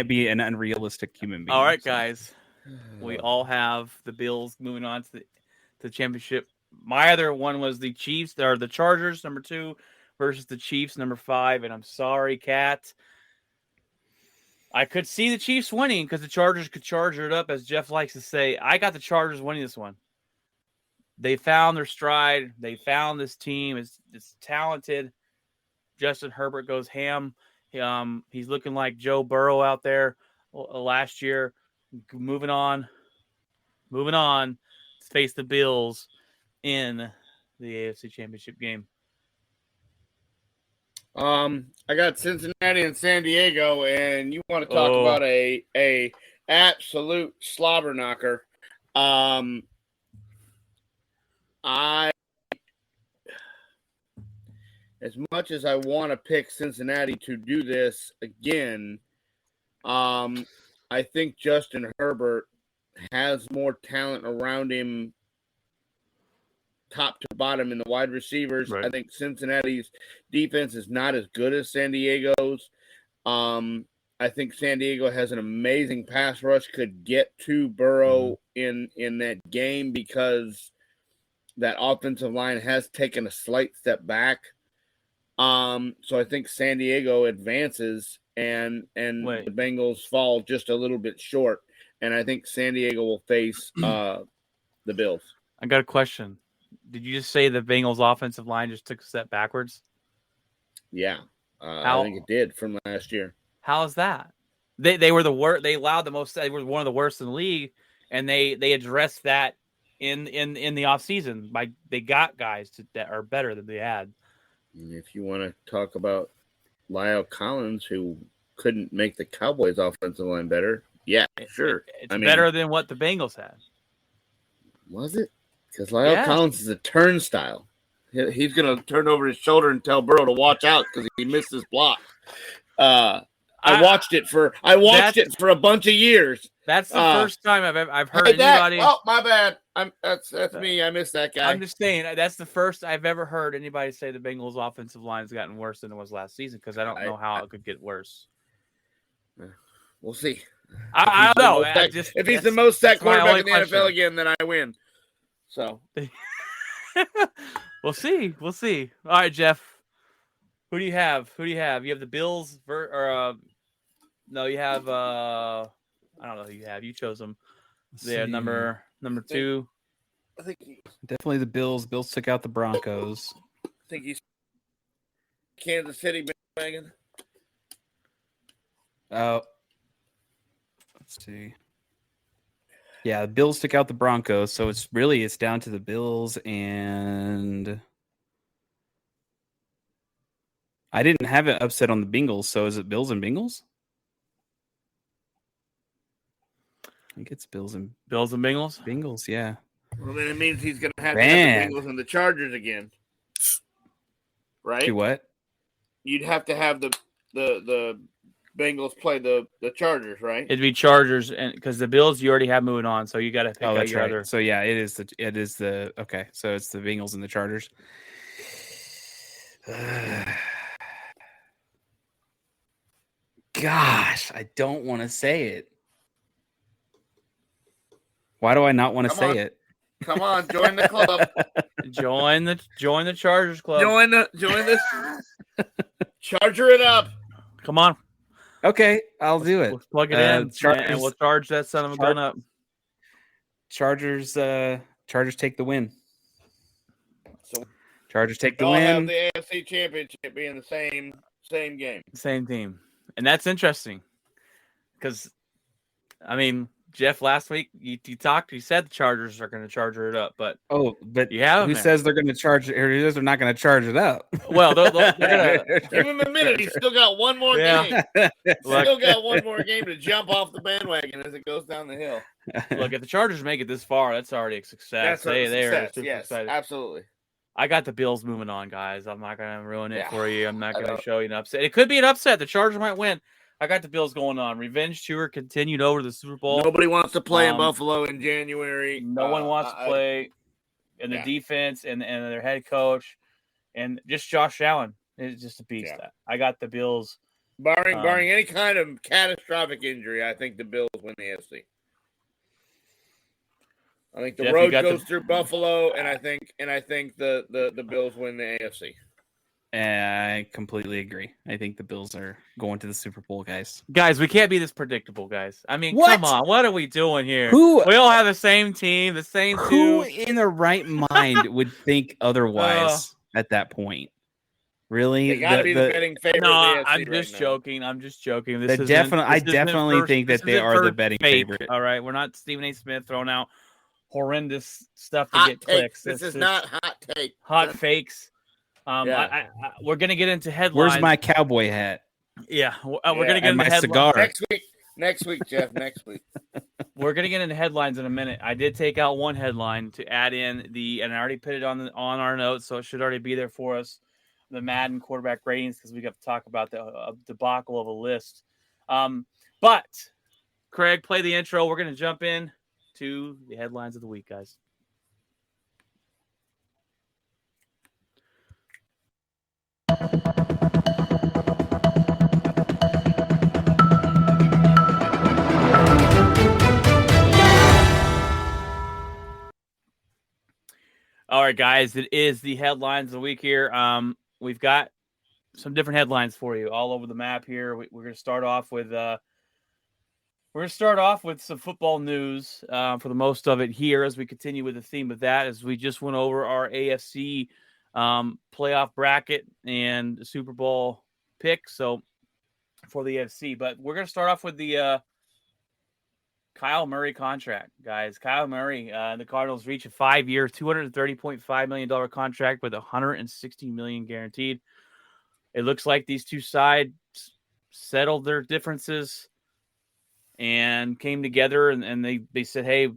be an unrealistic human being. All right, so. guys, we all have the Bills moving on to the championship. My other one was the Chiefs, or the Chargers, number 2, versus the Chiefs, number 5. And I'm sorry, Kat. I could see the Chiefs winning because the Chargers could charge it up, as Jeff likes to say. I got the Chargers winning this one. They found their stride. They found this team. It's talented. Justin Herbert goes ham. He's looking like Joe Burrow out there last year. Moving on to face the Bills in the AFC Championship game. I got Cincinnati and San Diego, and you want to talk about a absolute slobber knocker. As much as I want to pick Cincinnati to do this again, I think Justin Herbert has more talent around him, top to bottom, in the wide receivers. Right. I think Cincinnati's defense is not as good as San Diego's. I think San Diego has an amazing pass rush, could get to Burrow in that game because that offensive line has taken a slight step back. So I think San Diego advances and the Bengals fall just a little bit short. And I think San Diego will face the Bills. I got a question. Did you just say the Bengals offensive line just took a step backwards? Yeah. I think it did from last year. How is that? They were the worst. They allowed the most. They were one of the worst in the league, and they addressed that in the offseason by they got guys that are better than they had. And if you want to talk about Lyle Collins, who couldn't make the Cowboys offensive line better, yeah, sure. It's better than what the Bengals had. Was it? Because Lyle Collins is a turnstile. He's going to turn over his shoulder and tell Burrow to watch out because he missed his block. I watched it for a bunch of years. That's the first time I've heard anybody. Oh, my bad. That's me. I missed that guy. I'm just saying that's the first I've ever heard anybody say the Bengals' offensive line has gotten worse than it was last season because I don't know how it could get worse. We'll see. I don't know. If he's the most sacked quarterback in the NFL again, then I win. So we'll see. We'll see. All right, Jeff. Who do you have? You have the Bills no, you have I don't know who you have. You chose them. They're number 2. I think Definitely the Bills. Bills took out the Broncos. I think he's Kansas City bandwagon. Oh, let's see. Yeah, the Bills took out the Broncos, so it's down to the Bills, and I didn't have it upset on the Bengals, so is it Bills and Bengals? I think it's Bills and Bengals. Bengals, yeah. Well, then it means he's going to have the Bengals and the Chargers again, right? Do what? You'd have to have the Bengals play the Chargers, right? It'd be Chargers, and because the Bills you already have moving on, so you got to pick out your other. So yeah, it is the okay. So it's the Bengals and the Chargers. Gosh, I don't want to say it. Why do I not want to say it? Come on, join the club. Join the Chargers club. Join this. Charger it up. Come on. Okay, I'll do it. Let's plug it in, Chargers, and we'll charge that son of a gun up. Chargers take the win. So Chargers take the all win. have the AFC Championship being the Same game. Same team. And that's interesting because, I mean, Jeff, last week you said the Chargers are going to charge it up, but but have who says they're going to charge it, or who says they're not going to charge it up? Well, they're going to give him a minute. He's still got one more game. Still got one more game to jump off the bandwagon as it goes down the hill. Look, if the Chargers make it this far, that's already a success. They're super excited. Absolutely. I got the Bills moving on, guys. I'm not going to ruin it for you. I'm not going to show you an upset. It could be an upset. The Chargers might win. I got the Bills going on. Revenge tour continued over the Super Bowl. Nobody wants to play in Buffalo in January. No one wants to play. And the defense and their head coach and just Josh Allen is just a beast. Yeah. I got the Bills. Barring any kind of catastrophic injury, I think the Bills win the AFC. I think the road goes through Buffalo, and I think the Bills win the AFC. I completely agree. I think the Bills are going to the Super Bowl, guys. Guys, we can't be this predictable, guys. I mean, come on. What are we doing here? We all have the same team, the same Who in their right mind would think otherwise at that point? Really? They got to be the betting favorite. No, I'm just joking. I'm just joking. I definitely think that they are the betting favorite. All right, we're not Stephen A. Smith throwing out horrendous stuff to get clicks. This is not hot take. Hot fakes. We're gonna get into headlines. Where's my cowboy hat? Yeah, we're gonna get into my cigar next week, Jeff. Next week. We're gonna get into headlines in a minute. I did take out one headline to add in and I already put it on our notes, so it should already be there for us. The Madden quarterback ratings, because we got to talk about the debacle of a list. But Craig, play the intro. We're gonna jump in to the headlines of the week, guys. All right, guys, it is the headlines of the week here. We've got some different headlines for you all over the map here. We're going to start off with some football news for the most of it here as we continue with the theme of that, as we just went over our AFC playoff bracket and Super Bowl pick. So for the AFC, but we're going to start off with the Kyle Murray contract, guys. Kyle Murray, the Cardinals reach a 5-year, $230.5 million contract with $160 million guaranteed. It looks like these two sides settled their differences and came together, and they said, hey,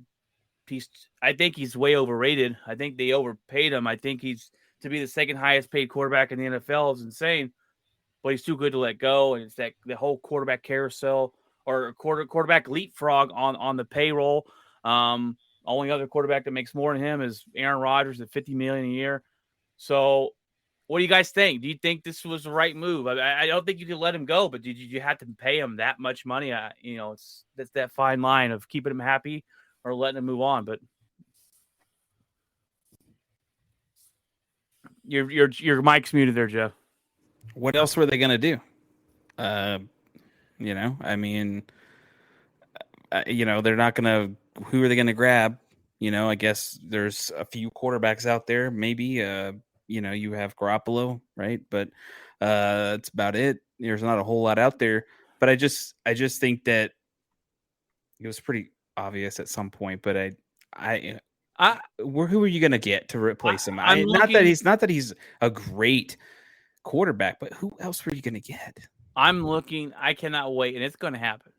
I think he's way overrated. I think they overpaid him. I think he's to be the second highest paid quarterback in the NFL is insane, but he's too good to let go. And it's that the whole quarterback carousel or quarterback leapfrog on the payroll. Only other quarterback that makes more than him is Aaron Rodgers at $50 million a year. So what do you guys think? Do you think this was the right move? I don't think you could let him go, but did you have to pay him that much money? That's that fine line of keeping him happy or letting him move on. But your mic's muted there, Jeff. What else were they going to do? I mean, they're not going to. Who are they going to grab? I guess there's a few quarterbacks out there. Maybe, you have Garoppolo, right? But that's about it. There's not a whole lot out there. But I just think that it was pretty obvious at some point. But who are you going to get to replace him? Not that he's a great quarterback, but who else were you going to get? I'm looking. I cannot wait, and it's going to happen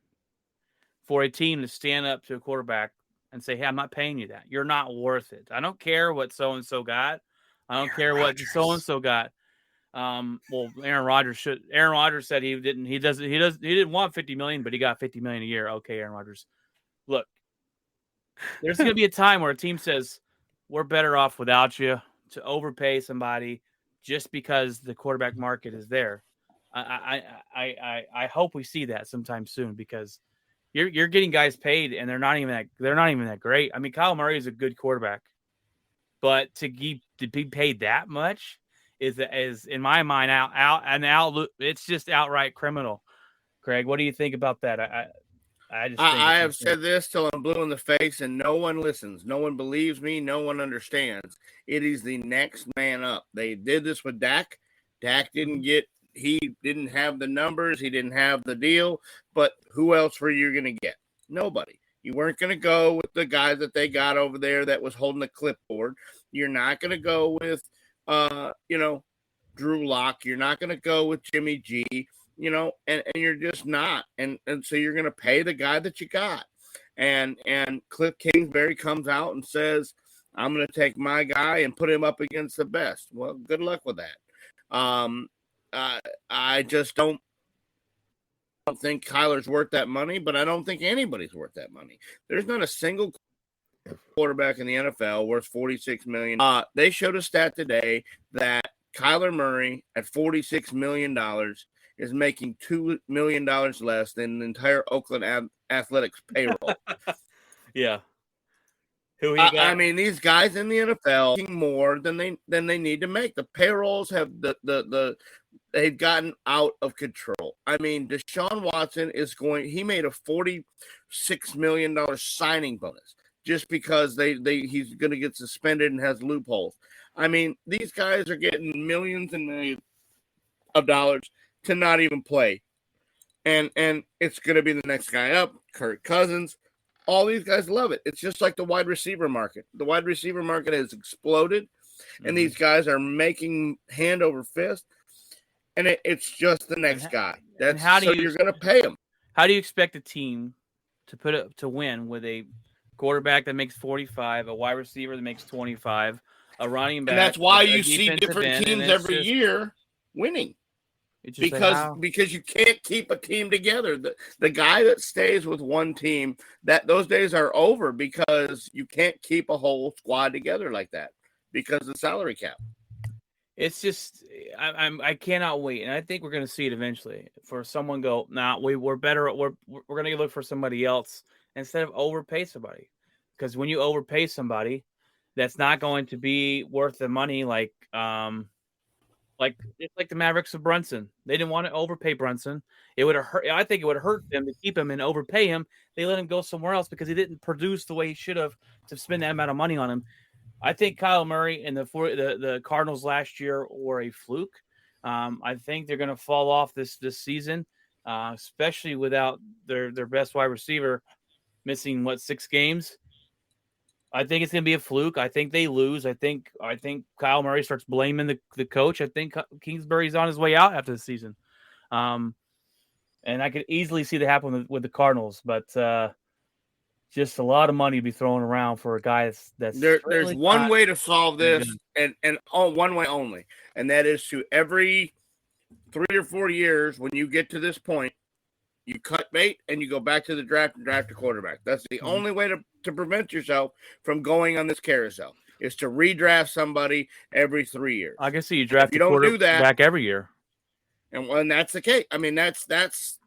for a team to stand up to a quarterback and say, "Hey, I'm not paying you that. You're not worth it. I don't care what so and so got. I don't care what so and so got." Aaron Rodgers should. Aaron Rodgers said he didn't. He didn't want $50 million, but he got $50 million a year. Okay, Aaron Rodgers. Look, there's going to be a time where a team says, "We're better off without you," to overpay somebody just because the quarterback market is there. I hope we see that sometime soon, because you're getting guys paid and they're not even that great. I mean, Kyle Murray is a good quarterback, but to be paid that much is in my mind it's just outright criminal. Craig, what do you think about that? I have said this till I'm blue in the face, and no one listens. No one believes me. No one understands. It is the next man up. They did this with Dak. Dak didn't get he didn't have the numbers, he didn't have the deal, but who else were you going to get? Nobody. You weren't going to go with the guy that they got over there that was holding the clipboard. You're not going to go with, Drew Lock. You're not going to go with Jimmy G, and you're just not. And so you're going to pay the guy that you got. And Cliff Kingsbury comes out and says, I'm going to take my guy and put him up against the best. Well, good luck with that. I just don't think Kyler's worth that money, but I don't think anybody's worth that money. There's not a single quarterback in the NFL worth $46 million. They showed a stat today that Kyler Murray at $46 million is making $2 million less than the entire Oakland Athletics payroll. Yeah. Who you got? I mean, these guys in the NFL making more than they need to make. The payrolls have they've gotten out of control. I mean, Deshaun Watson he made a $46 million signing bonus just because he's going to get suspended and has loopholes. I mean, these guys are getting millions and millions of dollars to not even play. And it's going to be the next guy up, Kirk Cousins. All these guys love it. It's just like the wide receiver market. The wide receiver market has exploded, and these guys are making hand over fist, and it's just the next guy. You're going to pay them. How do you expect a team to win with a quarterback that makes 45, a wide receiver that makes 25, a running back? And that's why you see different teams every year winning. Because you can't keep a team together. The guy that stays with one team, those days are over because you can't keep a whole squad together like that because of the salary cap. It's just I cannot wait, and I think we're going to see it eventually. For someone go, we're better. We're going to look for somebody else instead of overpay somebody, because when you overpay somebody, that's not going to be worth the money. Like the Mavericks of Brunson, they didn't want to overpay Brunson. It would have hurt. I think it would have hurt them to keep him and overpay him. They let him go somewhere else because he didn't produce the way he should have to spend that amount of money on him. I think Kyle Murray and the Cardinals last year were a fluke. I think they're going to fall off this season, especially without their best wide receiver missing 6 games. I think it's going to be a fluke. I think they lose. I think Kyle Murray starts blaming the coach. I think Kingsbury's on his way out after the season. And I could easily see that happen with the Cardinals, but just a lot of money to be thrown around for a guy that's there's one way to solve this, and one way only, and that is to every 3 or 4 years when you get to this point, you cut bait and you go back to the draft and draft a quarterback. That's the only way to prevent yourself from going on this carousel, is to redraft somebody every 3 years. I can see you draft a quarterback every year. And when that's the case, I mean, that's the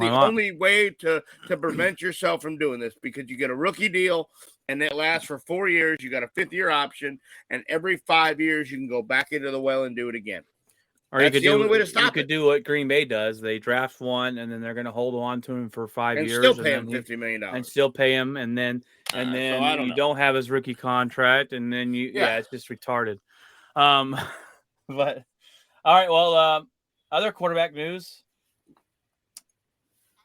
only way to prevent yourself from doing this, because you get a rookie deal and it lasts for 4 years. You got a 5th-year option, and every 5 years you can go back into the well and do it again. Or that's the only way to stop it. You could do what Green Bay does. They draft one, and then they're going to hold on to him for 5 years. And still pay him $50 million. And still pay him, and then you don't have his rookie contract, and then it's just retarded. But all right, well, other quarterback news.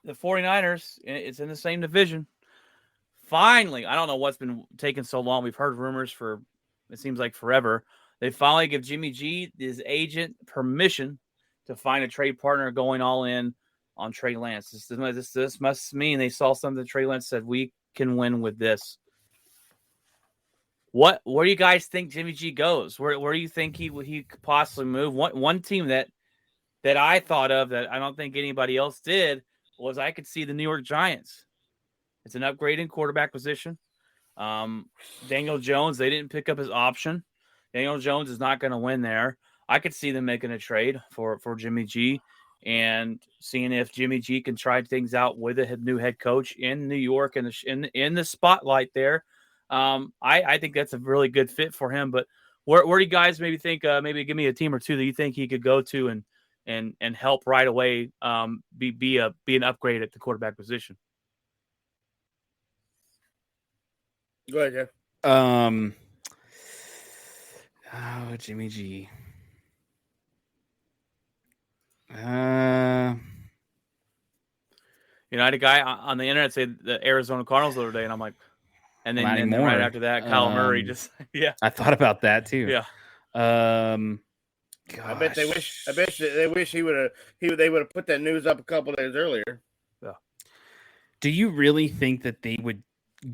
The 49ers, it's in the same division. Finally, I don't know what's been taking so long. We've heard rumors for, it seems like forever. They finally give Jimmy G, his agent, permission to find a trade partner going all in on Trey Lance. This must mean they saw something Trey Lance said, we can win with this. Where do you guys think Jimmy G goes? Where do you think he could possibly move? One team that I thought of that I don't think anybody else did was I could see the New York Giants. It's an upgrade in quarterback position. Daniel Jones, they didn't pick up his option. Daniel Jones is not going to win there. I could see them making a trade for Jimmy G and seeing if Jimmy G can try things out with a new head coach in New York and in the spotlight there. I think that's a really good fit for him. But where do you guys maybe think? Maybe give me a team or two that you think he could go to and help right away. Be an upgrade at the quarterback position. Go ahead, Jeff. Jimmy G. You know, I had a guy on the internet say the Arizona Cardinals the other day, and I'm like, and then, Not and then right anymore. after that, Kyle Murray just yeah. I thought about that too. Yeah. I bet they wish. I bet they wish they would have put that news up a couple days earlier. Yeah. Do you really think that they would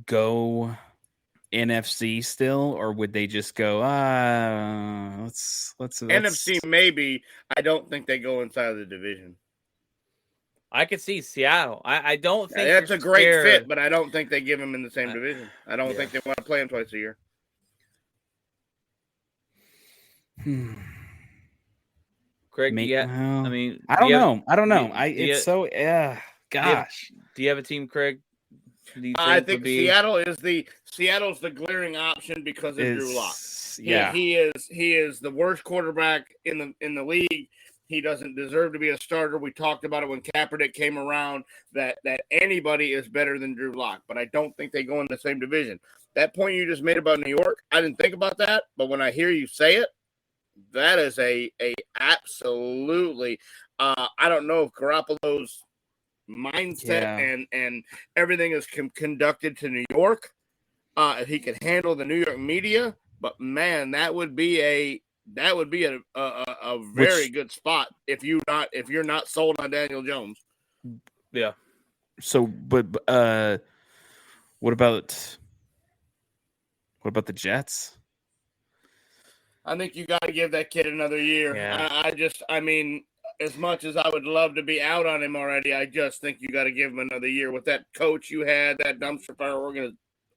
go NFC still, or would they just go? Let's NFC maybe. I don't think they go inside of the division. I could see Seattle. I don't think that's a great scared. fit, but I don't think they give them in the same division. I don't think they want to play them twice a year. Craig, I mean, I don't know. Gosh. Do you have a team, Craig? I think Seattle's the glaring option because of Drew Lock. Yeah, he is the worst quarterback in the league. He doesn't deserve to be a starter. We talked about it when Kaepernick came around that anybody is better than Drew Lock, but I don't think they go in the same division. That point you just made about New York, I didn't think about that, but when I hear you say it, that is a absolutely. I don't know if Garoppolo's mindset and everything is conducted to New York. If he could handle the New York media, but man, that would be a very good spot if you're not sold on Daniel Jones. Yeah. So, but what about the Jets? I think you got to give that kid another year. Yeah. I mean, as much as I would love to be out on him already, I just think you got to give him another year with that coach you had, that dumpster fire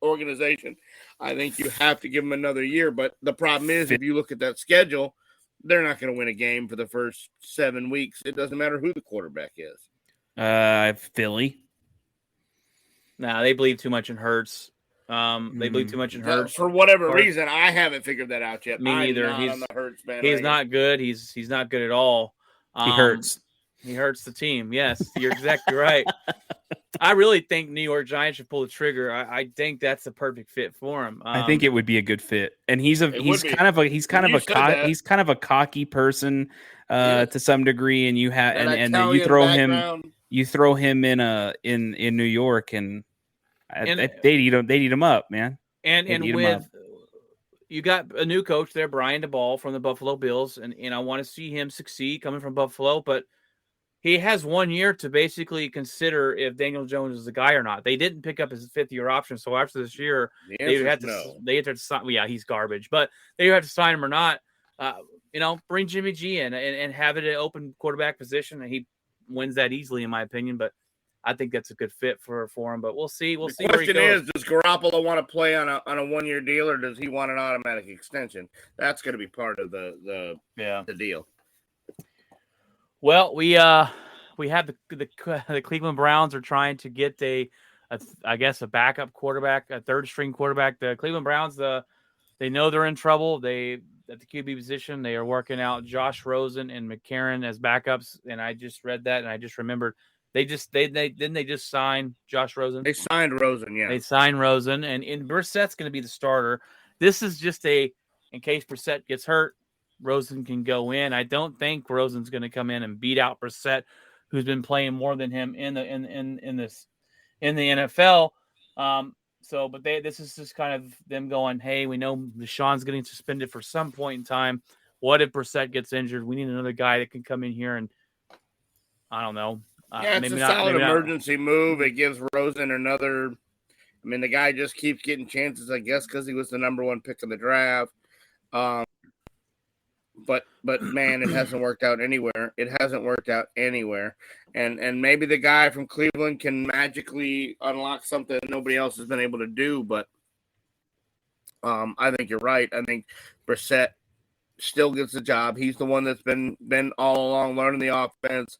organization. I think you have to give him another year. But the problem is, if you look at that schedule, they're not going to win a game for the first 7 weeks. It doesn't matter who the quarterback is. Philly. Nah, they believe too much in Hurts. They believe too much in Hurts for whatever reason. I haven't figured that out yet. Me neither. He's on the Hurts bandwagon. He's not good. He's not good at all. He hurts. He hurts the team. Yes, you're exactly right. I really think New York Giants should pull the trigger. I think that's the perfect fit for him. I think it would be a good fit, and he's kind of a cocky person to some degree, and you throw him in New York, and they'd eat him up, man. And with you got a new coach there, Brian DeBall from the Buffalo Bills, and I want to see him succeed coming from Buffalo, but he has 1 year to basically consider if Daniel Jones is the guy or not. They didn't pick up his 5th-year option, so after this year, they had to sign. Yeah, he's garbage, but they have to sign him or not. Bring Jimmy G in and have it an open quarterback position, and he wins that easily, in my opinion. But I think that's a good fit for him. But we'll see. We'll see. The question is, does Garoppolo want to play on a 1-year deal, or does he want an automatic extension? That's going to be part of the deal. Well, we have the Cleveland Browns are trying to get a backup quarterback, a third-string quarterback. The Cleveland Browns, they know they're in trouble. They at the QB position, they are working out Josh Rosen and McCarron as backups. And I just read that, and I just remembered they just signed Josh Rosen. They signed Rosen, yeah. They signed Rosen, and Brissett's going to be the starter. This is just in case Brissett gets hurt, Rosen can go in. I don't think Rosen's going to come in and beat out Brissett, who's been playing more than him in the NFL. But this is just kind of them going, hey, we know Deshaun's getting suspended for some point in time. What if Brissett gets injured? We need another guy that can come in here and I don't know. It's a solid emergency move. It gives Rosen another. I mean, the guy just keeps getting chances, I guess, because he was the number 1 pick in the draft. But man, it hasn't worked out anywhere. And maybe the guy from Cleveland can magically unlock something nobody else has been able to do. But I think you're right. I think Brissett still gets the job. He's the one that's been all along learning the offense.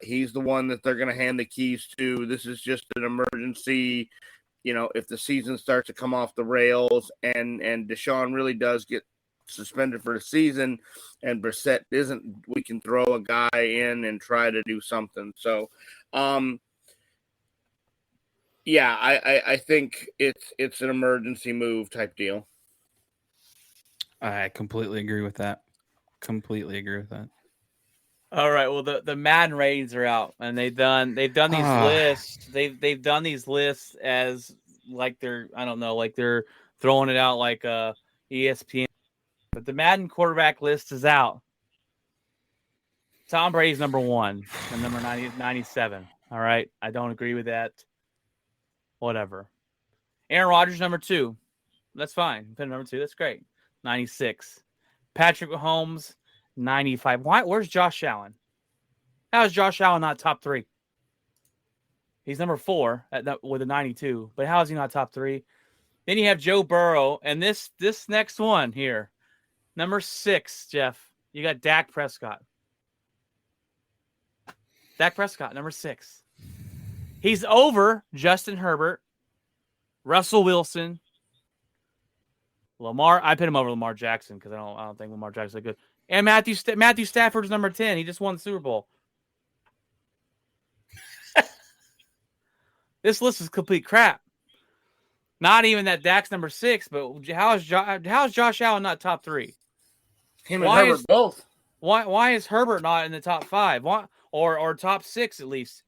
He's the one that they're going to hand the keys to. This is just an emergency. If the season starts to come off the rails and Deshaun really does get suspended for the season and Brissett isn't, we can throw a guy in and try to do something. So, I think it's an emergency move type deal. I completely agree with that. All right. Well, the Madden ratings are out, and they've done these lists. They've done these lists as like they're I don't know, like they're throwing it out like ESPN. But the Madden quarterback list is out. Tom Brady's number 1 and number 97. All right. I don't agree with that. Whatever. Aaron Rodgers, number 2. That's fine. Put him number 2. That's great. 96. Patrick Mahomes, 95. Why? Where's Josh Allen? How is Josh Allen not top 3? He's number 4 with a 92. But how is he not top 3? Then you have Joe Burrow. And this next one here, number 6, Jeff. You got Dak Prescott. Dak Prescott, number 6. He's over Justin Herbert, Russell Wilson, Lamar. I put him over Lamar Jackson because I don't think Lamar Jackson's good. And Matthew Stafford's number 10. He just won the Super Bowl. This list is complete crap. Not even that Dak's number 6, but how is Josh Allen not top 3? Him and Herbert both. Why is Herbert not in the top 5? Why or top 6 at least?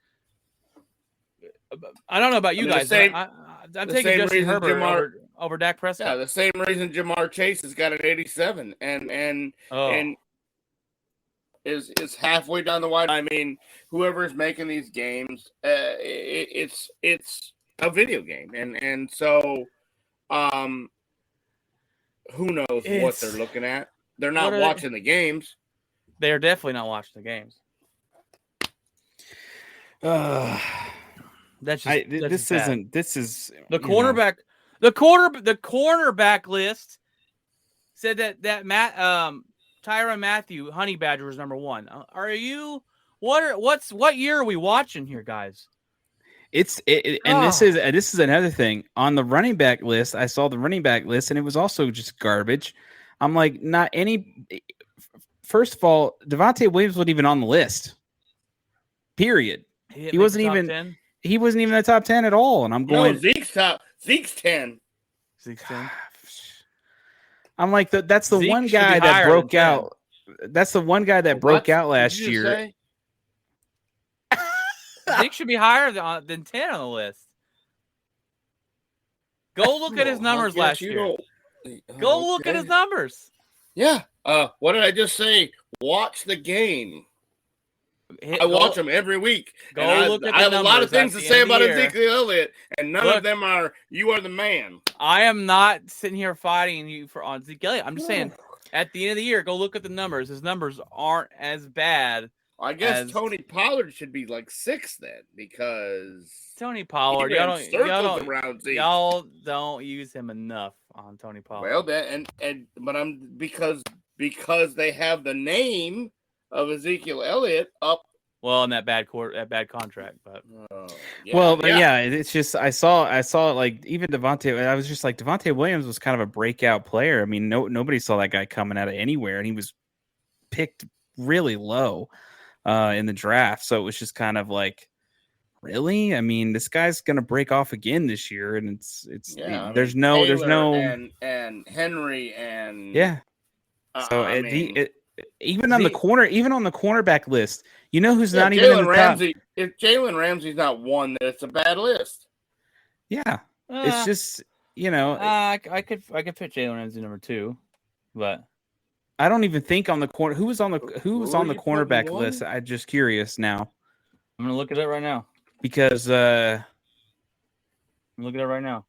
I don't know about you guys. I'm taking Justin Herbert over Dak Prescott. Yeah, the same reason Jamar Chase has got an 87 and is halfway down the wide. I mean, whoever is making these games, it's a video game, and so who knows what they're looking at? They're not watching the games. They're definitely not watching the games. This is the cornerback. The cornerback list said that Tyrann Mathieu, Honey Badger, was number 1. Are you? What year are we watching here, guys? This is another thing on the running back list. I saw the running back list, and it was also just garbage. I'm like, not any. First of all, Devontae Williams wasn't even on the list. Period. He wasn't even. 10? He wasn't even in the top 10 at all. And I'm going. No, Zeke's 10. Zeke's 10. I'm like, that's the one guy that broke out. That's the one guy that broke out last year. Zeke should be higher than 10 on the list. Go look at his numbers last year. Go look at his numbers. Yeah. What did I just say? Watch the game. I watch them every week. I have a lot of things to say about Ezekiel Elliott, and none of them are, you are the man. I am not sitting here fighting you on Ezekiel Elliott. I'm just saying, at the end of the year, go look at the numbers. His numbers aren't as bad. I guess Tony Pollard should be like 6 then, because Tony Pollard, y'all don't use him enough on Tony Pollard. Well, because they have the name of Ezekiel Elliott up. Well, in that bad contract, but it's just I saw it like even Devontae. I was just like Devontae Williams was kind of a breakout player. I mean, nobody saw that guy coming out of anywhere, and he was picked really low in the draft. So it was just kind of like, really? I mean, this guy's gonna break off again this year, and there's no and Henry and even on the cornerback list, you know who's not even in the top. If Jalen Ramsey's not 1, then it's a bad list. Yeah, it's just I could put Jalen Ramsey number 2, but I don't even think on the corner who was on the cornerback list. I'm just curious now. I'm gonna look at it right now because I'm looking at it right now.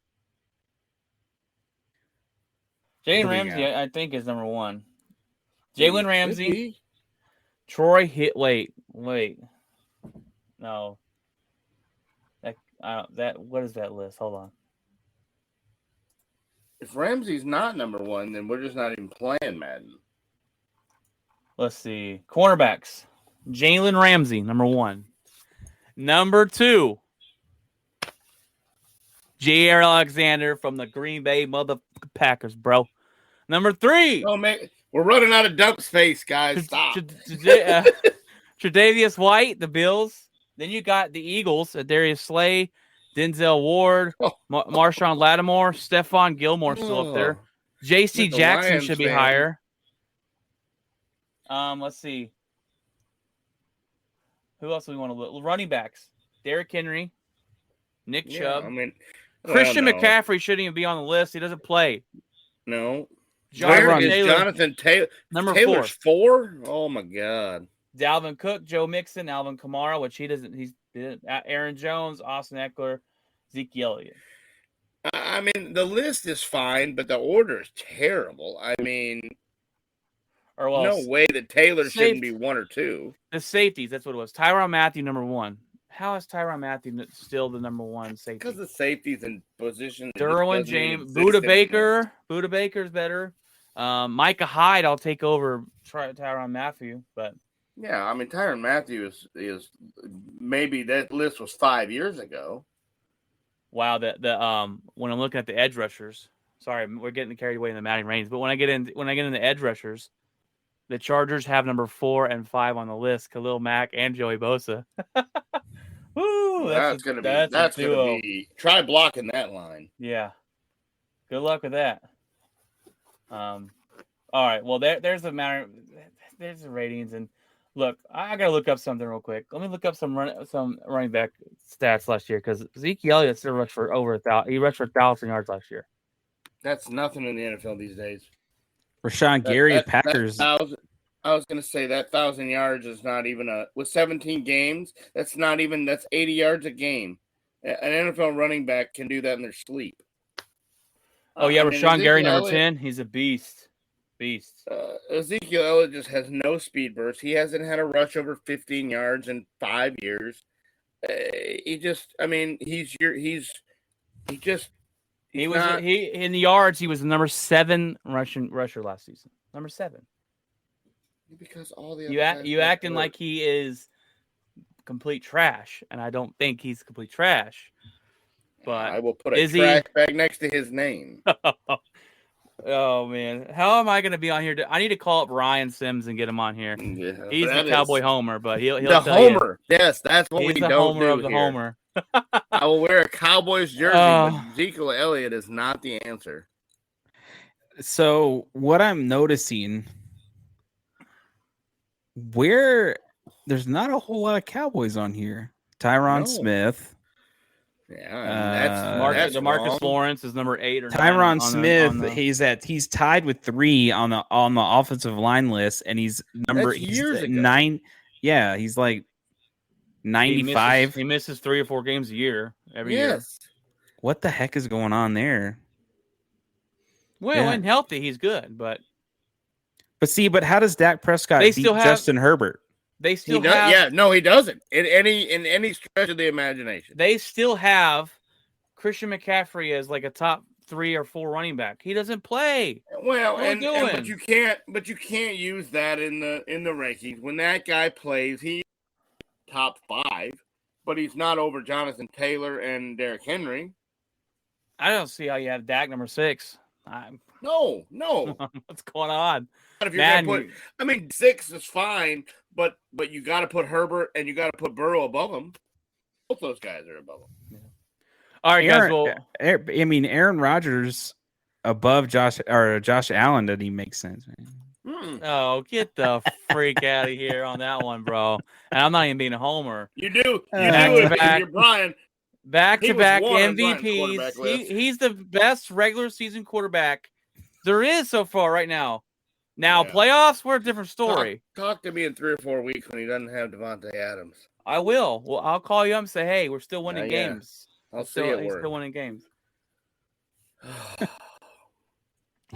Jalen Ramsey, I think, is number 1. Jalen Ramsey, Troy hit. Wait, no. What is that list? Hold on. If Ramsey's not number 1, then we're just not even playing Madden. Let's see. Cornerbacks. Jalen Ramsey, number 1. Number 2. J.R. Alexander from the Green Bay Packers, bro. Number 3. Oh man, we're running out of dump space, guys. Stop. Tre'Davious White, the Bills. Then you got the Eagles, Darius Slay, Denzel Ward, Marshawn Lattimore, Stephon Gilmore still up there. J.C. Jackson should be higher. Let's see. Who else do we want to look? Running backs. Derrick Henry, Nick Chubb. I mean, Christian no. McCaffrey shouldn't even be on the list. He doesn't play. No. Jonathan Where is Taylor, Jonathan Taylor? number Taylor's 4? Oh my God. Dalvin Cook, Joe Mixon, Alvin Kamara, which he doesn't. He's Aaron Jones, Austin Eckler, Zeke Elliott. I mean, the list is fine, but the order is terrible. I mean, Or well, no way that Taylor shouldn't be 1 or 2. The safeties, that's what it was. Tyrann Mathieu, number 1. How is Tyrann Mathieu still the number 1 safety? Because the safeties and position. Derwin James, Buda Baker. Buda Baker's better. Micah Hyde, I'll take over Tyrann Mathieu, but yeah, I mean Tyrann Mathieu is maybe that list was 5 years ago. Wow, the when I'm looking at the edge rushers, sorry, we're getting carried away in the Madden range, but when I get into edge rushers, the Chargers have number 4 and 5 on the list: Khalil Mack and Joey Bosa. Woo, that's gonna be try blocking that line. Yeah, good luck with that. All right, well there's the ratings, and look, I gotta look up something real quick. Let me look up some running back stats last year, because Zeke Elliott still rushed for over 1,000. He rushed for 1,000 yards last year. That's nothing in the NFL these days. Rashawn Gary, Packers. I was going to say that 1,000 yards is not even with 17 games. That's 80 yards a game. An NFL running back can do that in their sleep. Oh yeah, Rashawn Gary, number 10. He's a beast. Ezekiel Elliott just has no speed burst. He hasn't had a rush over 15 yards in 5 years. He in the yards. He was the number 7 rusher last season. Number 7. Because all the you acting like he is complete trash, and I don't think he's complete trash. But I will put a trash bag next to his name. Oh man, how am I going to be on here? I need to call up Ryan Sims and get him on here. Yeah, he's the Cowboy Homer, but he'll the tell Homer. Yes, that's what we don't do. He's the Homer of the Homer. I will wear a Cowboys jersey, but Ezekiel Elliott is not the answer. So what I'm noticing, there's not a whole lot of Cowboys on here. Tyron Smith. Yeah, that's Demarcus Lawrence is number 8 or 9. Tyron Smith, he's tied with 3 on the offensive line list, and he's 9. Yeah, he's like 95. He misses 3 or 4 games a year every year. What the heck is going on there? Well, when healthy, he's good, but how does Dak Prescott beat Justin Herbert? They still he doesn't. In any stretch of the imagination. They still have Christian McCaffrey as like a top 3 or 4 running back. He doesn't play. Well, but you can't use that in the rankings. When that guy plays, he's top 5, but he's not over Jonathan Taylor and Derrick Henry. I don't see how you have Dak number 6. No. What's going on? If you're gonna put, 6 is fine, but you got to put Herbert and you got to put Burrow above him. Both those guys are above him. Yeah. All right, guys. Well, Aaron Rodgers above Josh Allen doesn't even make sense, man. Oh, get the freak out of here on that one, bro. And I'm not even being a homer. You do. You're Brian. Back-to-back MVPs. He's the best regular season quarterback there is so far right now. Now, playoffs, we're a different story. Talk to me in 3 or 4 weeks when he doesn't have Devontae Adams. I will. Well, I'll call you up and say, hey, we're still winning games. I'll see it. He's still winning games.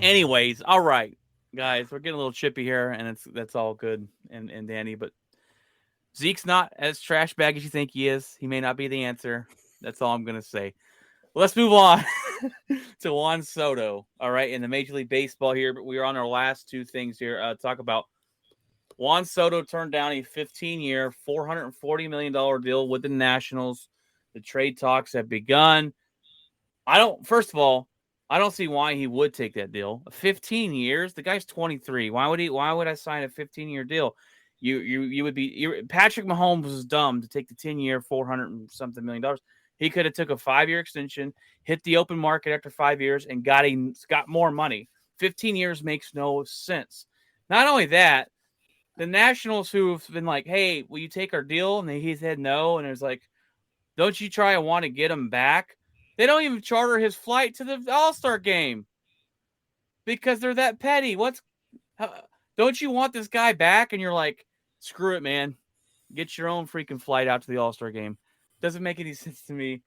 Anyways, all right, guys, we're getting a little chippy here, and that's all good and dandy. But Zeke's not as trash bag as you think he is. He may not be the answer. That's all I'm going to say. Let's move on to Juan Soto. All right, in the Major League Baseball here, but we are on our last 2 things here. Talk about Juan Soto turned down a 15-year, $440 million deal with the Nationals. The trade talks have begun. First of all, I don't see why he would take that deal. 15 years? The guy's 23. Why would I sign a 15-year deal? You would be Patrick Mahomes was dumb to take the 10-year, $400 and something million. He could have took a 5-year extension, hit the open market after 5 years, and got more money. 15 years makes no sense. Not only that, the Nationals who've been like, hey, will you take our deal? And he said no. And it's like, don't you try and want to get him back? They don't even charter his flight to the All-Star game because they're that petty. Don't you want this guy back? And you're like, screw it, man. Get your own freaking flight out to the All-Star game. Doesn't make any sense to me.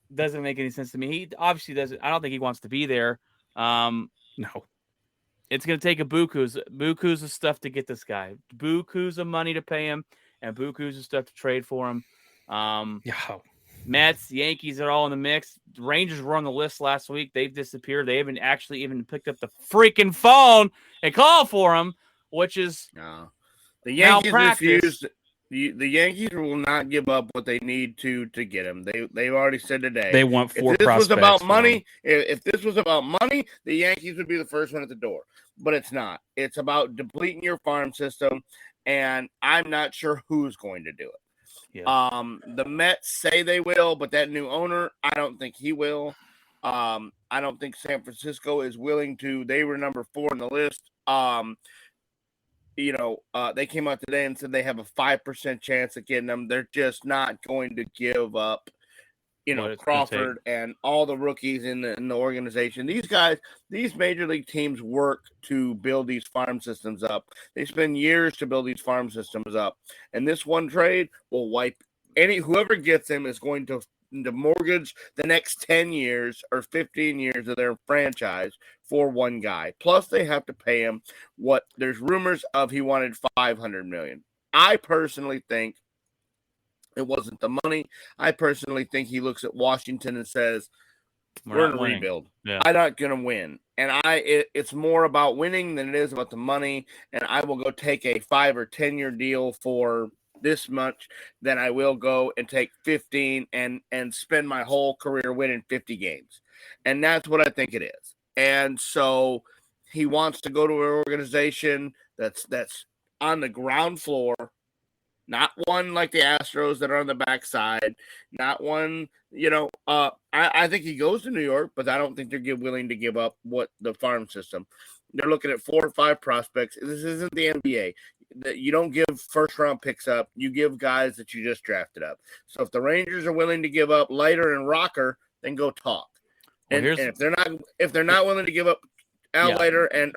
He obviously doesn't. I don't think he wants to be there. No. It's going to take a bukus of stuff to get this guy. Bukus of money to pay him, and bukus of stuff to trade for him. Yeah. Mets, Yankees are all in the mix. The Rangers were on the list last week. They've disappeared. They haven't actually even picked up the freaking phone and called for him, which is the Yankees malpractice. refused. The Yankees will not give up what they need to get him. They've already said today They want 4 if this prospects. was about money, if this was about money, the Yankees would be the first one at the door. But it's not. It's about depleting your farm system, and I'm not sure who's going to do it. Yeah. The Mets say they will, but that new owner, I don't think he will. I don't think San Francisco is willing to. They were number 4 on the list. They came out today and said they have a 5% chance of getting them. They're just not going to give up, Crawford and all the rookies in the organization. These guys, these major league teams work to build these farm systems up. They spend years to build these farm systems up. And this one trade will wipe whoever gets him is going to mortgage the next 10 years or 15 years of their franchise for one guy. Plus they have to pay him there's rumors of he wanted $500 million. I personally think it wasn't the money. I personally think he looks at Washington and says, we're in a rebuild. Yeah. I'm not going to win. And it's more about winning than it is about the money. And I will go take a 5 or 10 year deal for this much than I will go and take 15 and spend my whole career winning 50 games. And that's what I think it is. And so he wants to go to an organization that's on the ground floor, not one like the Astros that are on the backside, not one, I think he goes to New York, but I don't think they're willing to give up what the farm system. They're looking at 4 or 5 prospects. This isn't the NBA. You don't give first-round picks up. You give guys that you just drafted up. So if the Rangers are willing to give up Leiter and Rocker, then go talk. And if they're not willing to give up Leiter and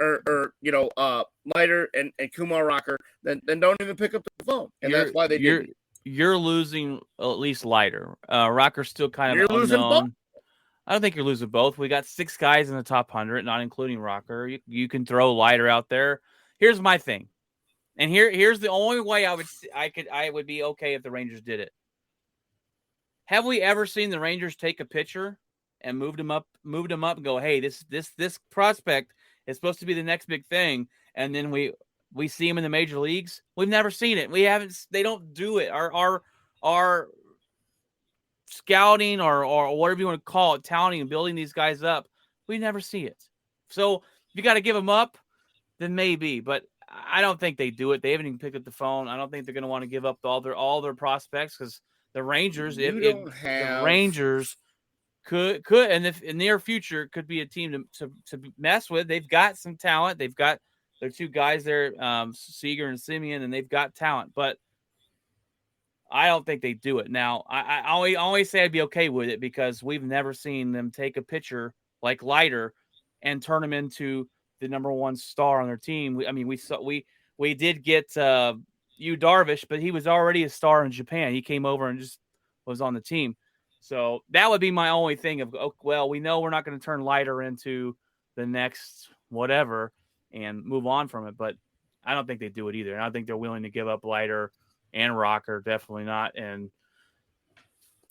Leiter and Kumar Rocker, then don't even pick up the phone. And that's why they did. You're losing at least Leiter. Rocker's still kind of losing both. I don't think you're losing both. We got 6 guys in the top 100, not including Rocker. You can throw Leiter out there. Here's my thing. And here's the only way I would be okay if the Rangers did it. Have we ever seen the Rangers take a pitcher and moved him up and go, hey, this prospect is supposed to be the next big thing, and then we see him in the major leagues? We've never seen it. They don't do it. Our scouting or whatever you want to call it, talenting and building these guys up, we never see it. So if you got to give them up, then maybe, but I don't think they do it. They haven't even picked up the phone. I don't think they're going to want to give up all their prospects because the Rangers, the Rangers could in the near future could be a team to mess with. They've got some talent. They've got their 2 guys there, Seager and Simeon, and they've got talent. But I don't think they do it. Now, I always say I'd be okay with it because we've never seen them take a pitcher like Leiter and turn him into the number 1 star on their team. We did get Yu Darvish, but he was already a star in Japan. He came over and just was on the team. So that would be my only thing of, we know we're not going to turn Leiter into the next whatever and move on from it, but I don't think they do it either. And I don't think they're willing to give up Leiter and Rocker, definitely not. And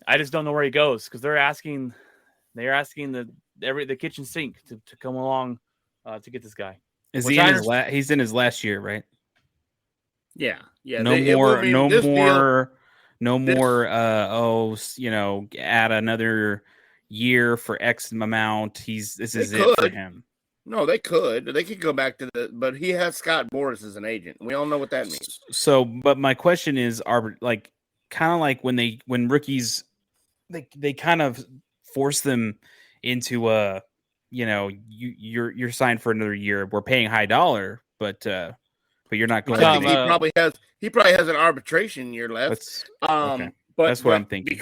I just don't know where he goes because they're asking the kitchen sink to come along to get this guy. Is he in his he's in his last year, right? Yeah. No more. Add another year for X amount. This is it for him. No, they could. They could go back to but he has Scott Boras as an agent. We all know what that means. So, but my question is, kind of like when rookies, they kind of force them into you're signed for another year. We're paying high dollar, but but you're not I going. think he probably has an arbitration year left. Okay. But That's what I'm thinking.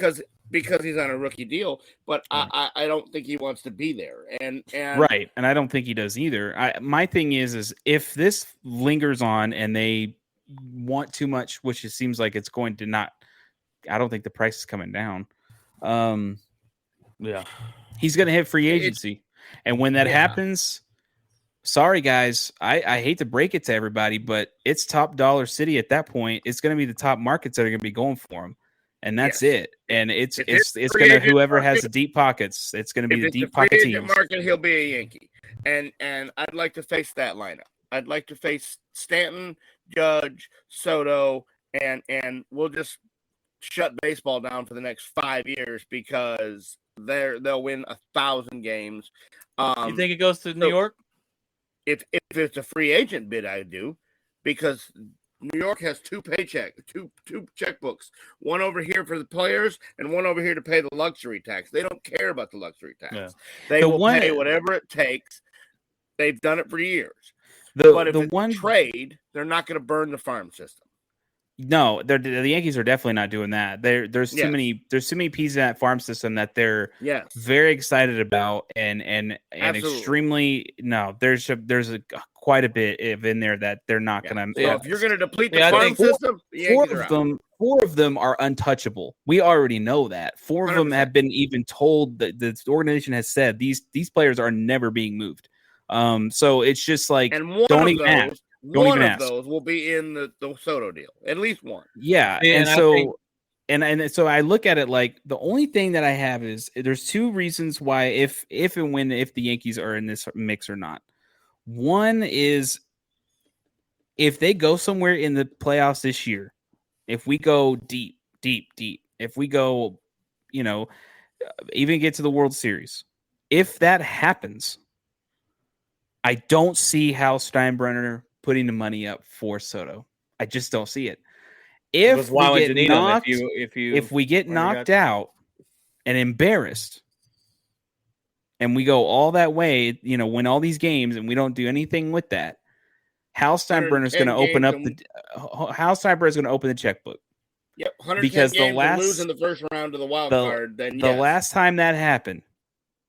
Because he's on a rookie deal, but Right. I don't think he wants to be there. And Right, and I don't think he does either. My thing is if this lingers on and they want too much, which it seems like it's going to not, I don't think the price is coming down. Yeah. He's going to hit free agency, and when that happens, sorry guys, I hate to break it to everybody, but it's top dollar city at that point. It's going to be the top markets that are going to be going for him. And that's it. And it's going to whoever has the deep pockets. It's going to be the deep pocket teams. Market, he'll be a Yankee. And I'd like to face that lineup. I'd like to face Stanton, Judge, Soto, and we'll just shut baseball down for the next 5 years because they'll win 1,000 games. You think it goes to New York? If it's a free agent bid, I do, because New York has two checkbooks, one over here for the players and one over here to pay the luxury tax. They don't care about the luxury tax. Yeah. They will pay whatever it takes. They've done it for years. But if it's a trade, they're not going to burn the farm system. No, the Yankees are definitely not doing that. There's too many pieces in that farm system that they're very excited about and extremely there's quite a bit in there that they're not going to. So if you're going to deplete the farm system, four of them are untouchable. We already know that. 4 of 100%. Them have been even told that the organization has said these players are never being moved. So it's just like don't even ask. One of those will be in the Soto deal, at least one. Yeah, and so I look at it like the only thing that I have is there's 2 reasons why if the Yankees are in this mix or not. One is if they go somewhere in the playoffs this year, if we go deep, if we go, even get to the World Series, if that happens, I don't see how Steinbrenner putting the money up for Soto. I just don't see it. If we get knocked out and embarrassed and we go all that way, win all these games and we don't do anything with that, Hal Steinbrenner is going to open up the checkbook. Yep, 110 because games lose in the first round of the wild card. Then the last time that happened,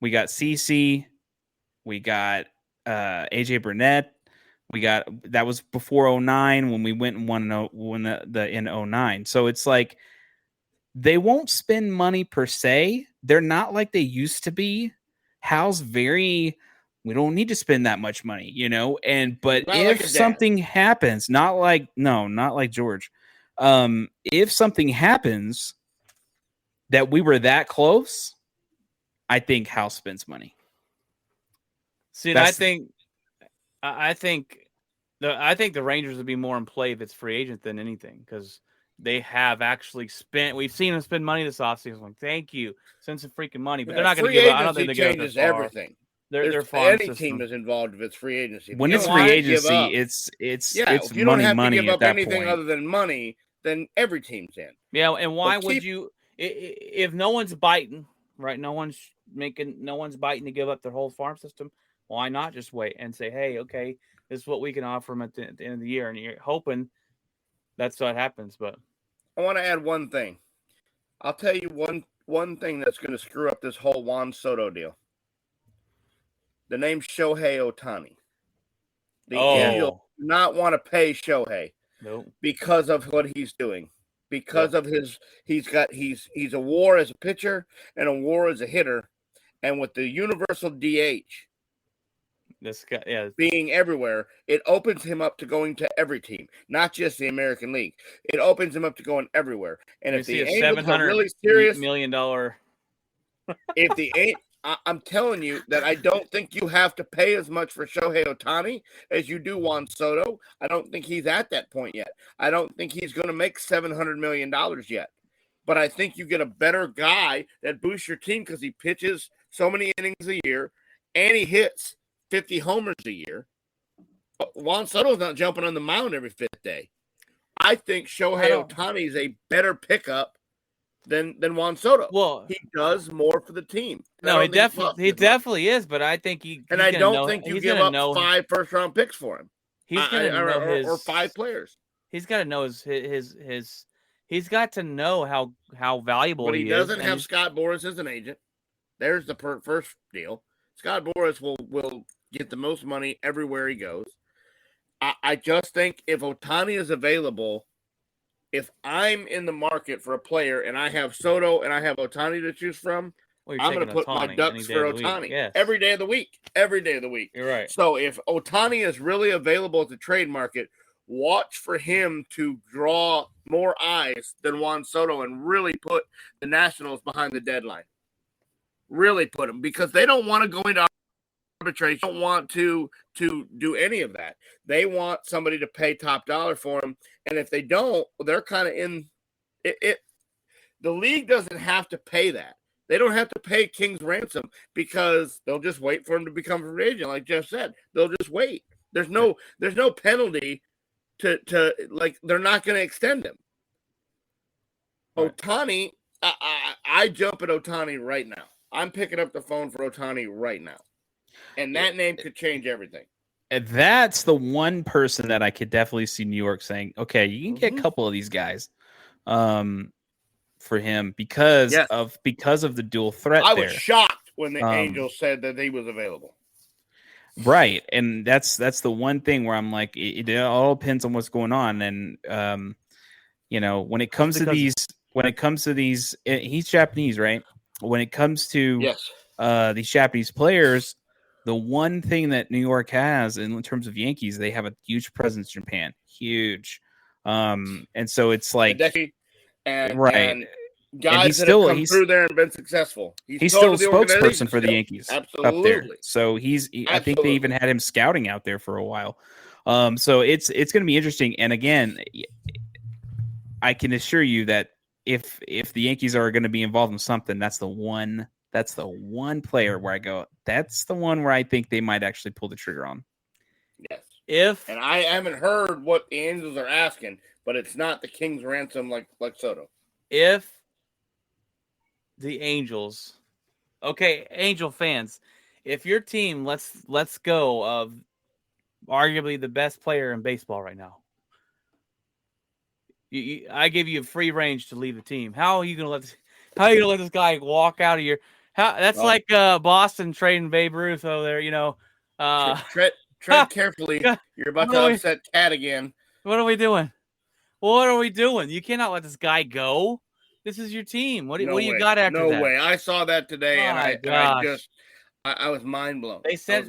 we got CC, we got AJ Burnett. That was before 09 when we went and won the in 09. So it's like they won't spend money per se. They're not like they used to be. Hal's we don't need to spend that much money, but not if something happens, not like George. If something happens that we were that close, I think Hal spends money. See, and I think the Rangers would be more in play if it's free agent than anything because they have actually spent. We've seen them spend money this offseason. Like, thank you, send some freaking money, but they're not going to give. I don't think they're going to changes everything. Their farm any team is involved if it's free agency. When it's free agency, it's if you don't have to give up anything other than money, then every team's in. Yeah, and why would you? If no one's biting, right? No one's biting to give up their whole farm system. Why not just wait and say, hey, okay, this is what we can offer them at the end of the year, and you're hoping that's what happens. But I want to add one thing. I'll tell you one thing that's going to screw up this whole Juan Soto deal. The name Shohei Ohtani. The Angels do not want to pay Shohei because of what he's doing. Because of he's a WAR as a pitcher and a WAR as a hitter, and with the universal DH. This guy, being everywhere, it opens him up to going to every team, not just the American League. It opens him up to going everywhere. And if the Angels are really serious, $700 million, I'm telling you that I don't think you have to pay as much for Shohei Ohtani as you do Juan Soto. I don't think he's at that point yet. I don't think he's going to make $700 million yet. But I think you get a better guy that boosts your team because he pitches so many innings a year and he hits 50 homers a year. Juan Soto's not jumping on the mound every 5th day. I think Shohei Ohtani is a better pickup than Juan Soto. Well, he does more for the team. No, he definitely is, but I think I don't think you give up 5 first-round picks for him. He's gonna know his or 5 players. He's got to know his. He's got to know how valuable But he is. doesn't have Scott Boras as an agent. There's the first deal. Scott Boras will get the most money everywhere he goes. I just think if Ohtani is available, if I'm in the market for a player and I have Soto and I have Ohtani to choose from, Well, I'm going to put my ducks for Ohtani. Yes. Every day of the week. Every day of the week. You're right. So if Ohtani is really available at the trade market, watch for him to draw more eyes than Juan Soto and really put the Nationals behind the deadline. Really put them, because they don't want to go into arbitration. They don't want to do any of that. They want somebody to pay top dollar for them. And if they don't, they're kind of in it. The league doesn't have to pay that. They don't have to pay King's ransom, because they'll just wait for him to become a free agent. Like Jeff said, they'll just wait. There's no penalty to like, they're not going to extend him. Right. Ohtani, I jump at Ohtani right now. I'm picking up the phone for Ohtani right now. And that name could change everything. And that's the one person that I could definitely see New York saying, okay, you can get a couple of these guys for him because of the dual threat. I was shocked when the Angels said that he was available. Right. And that's the one thing where I'm like, it all depends on what's going on. And when it comes to these, he's Japanese, right? When it comes to these Japanese players, the one thing that New York has in terms of Yankees, they have a huge presence in Japan, huge, and so it's like and and guys that have come through there and been successful. He's still a spokesperson for the Yankees, absolutely. Up there. So I think they even had him scouting out there for a while. So it's going to be interesting. And again, I can assure you that if the Yankees are going to be involved in something, that's the one player where I go, that's the one where I think they might actually pull the trigger on. Yes. And I haven't heard what the Angels are asking, but it's not the King's ransom like Soto. If the Angels, Angel fans, if your team let's go of arguably the best player in baseball right now, I give you a free range to leave the team. How are you gonna let this guy walk out of your? That's like Boston trading Babe Ruth over there. Tread carefully. You're about to upset Cat again. What are we doing? What are we doing? You cannot let this guy go. This is your team. What do you got after that? No way. I saw that today, and I was mind blown. They said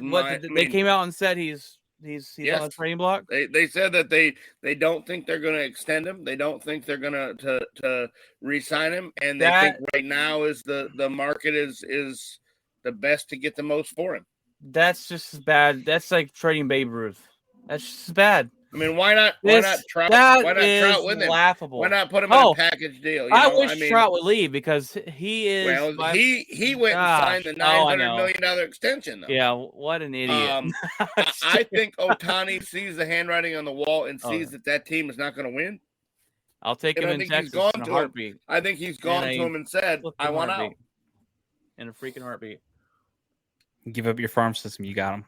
they came out and said he's on the trading block. They said that they don't think they're going to extend him. They don't think they're going to re-sign him, and they think right now is the market is the best to get the most for him. That's just as bad. That's like trading Babe Ruth. That's just as bad. I mean, why not Trout? Why not Trout with him? Laughable. Why not put him in a package deal? I wish Trout would leave because he is. Well, he went and signed the $900 million extension, though. Yeah, what an idiot! I think Ohtani sees the handwriting on the wall and sees that team is not going to win. I'll take him in Texas in a heartbeat. I think he's gone to him and said, "I want out." In a freaking heartbeat. Give up your farm system. You got him.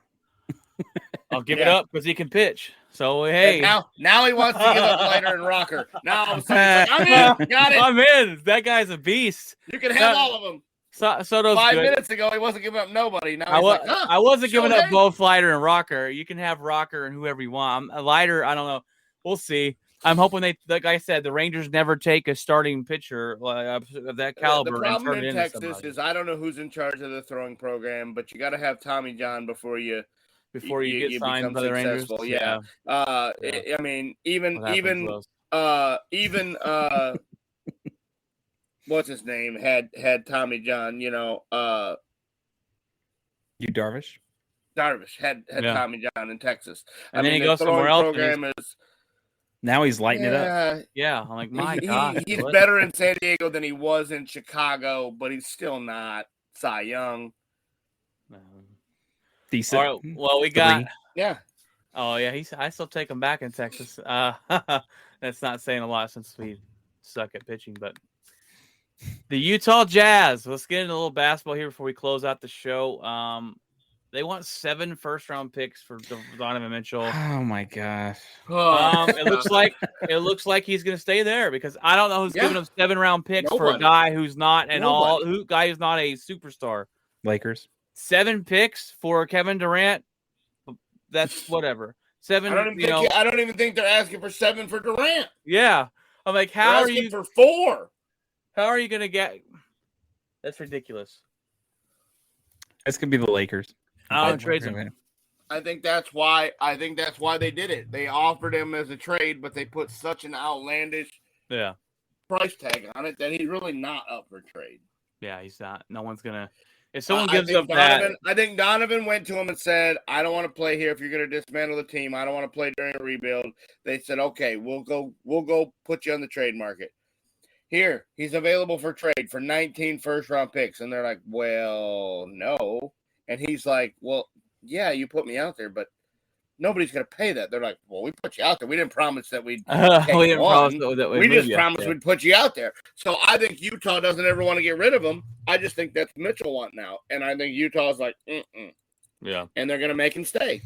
I'll give it up because he can pitch. So hey, and now he wants to give up Leiter and Rocker. Now all of a sudden, I'm in. Got it. I'm in. That guy's a beast. You can have all of them. Soto's 5 good. minutes ago, he wasn't giving up nobody. Now I wasn't giving up both Leiter and Rocker. You can have Rocker and whoever you want. Leiter, I don't know. We'll see. I'm hoping like I said, the Rangers never take a starting pitcher of that caliber. The problem in Texas somebody. is I don't know who's in charge of the throwing program, but you got to have Tommy John before you get signed by the Rangers. Yeah. I mean, even what's his name had Tommy John. Darvish had Tommy John in Texas. And then he goes somewhere else. Now he's lighting it up. Yeah, I'm like, my God. He's better in San Diego than he was in Chicago, but he's still not Cy Young. Decent. All right, well, we got. Yeah. Oh, yeah. I still take him back in Texas. That's not saying a lot since we suck at pitching, but the Utah Jazz. Let's get into a little basketball here before we close out the show. They want 7 first-round picks for Donovan Mitchell. Oh my gosh. It looks like he's going to stay there because I don't know who's giving him 7-round picks for a Nobody. guy who's not who's not a superstar. Lakers. 7 picks for Kevin Durant. That's whatever. 7. I don't even think they're asking for 7 for Durant. Yeah, I'm like, They're how are asking you for 4? How are you going to get? That's ridiculous. It's gonna be the Lakers. Trade him. I think that's why they did it. They offered him as a trade, but they put such an outlandish price tag on it that he's really not up for trade. Yeah, he's not. No one's gonna. If someone gives up that, I think Donovan went to him and said, "I don't want to play here. If you're going to dismantle the team, I don't want to play during a rebuild." They said, "Okay, we'll go put you on the trade market. Here, he's available for trade for 19 first-round picks." And they're like, "Well, no." And he's like, "Well, yeah, you put me out there, but nobody's going to pay that." They're like, "Well, we put you out there. We didn't promise that we'd take one. We just promised we'd put you out there." So I think Utah doesn't ever want to get rid of him. I just think that's Mitchell wanting out. And I think Utah's like, Yeah. And they're going to make him stay.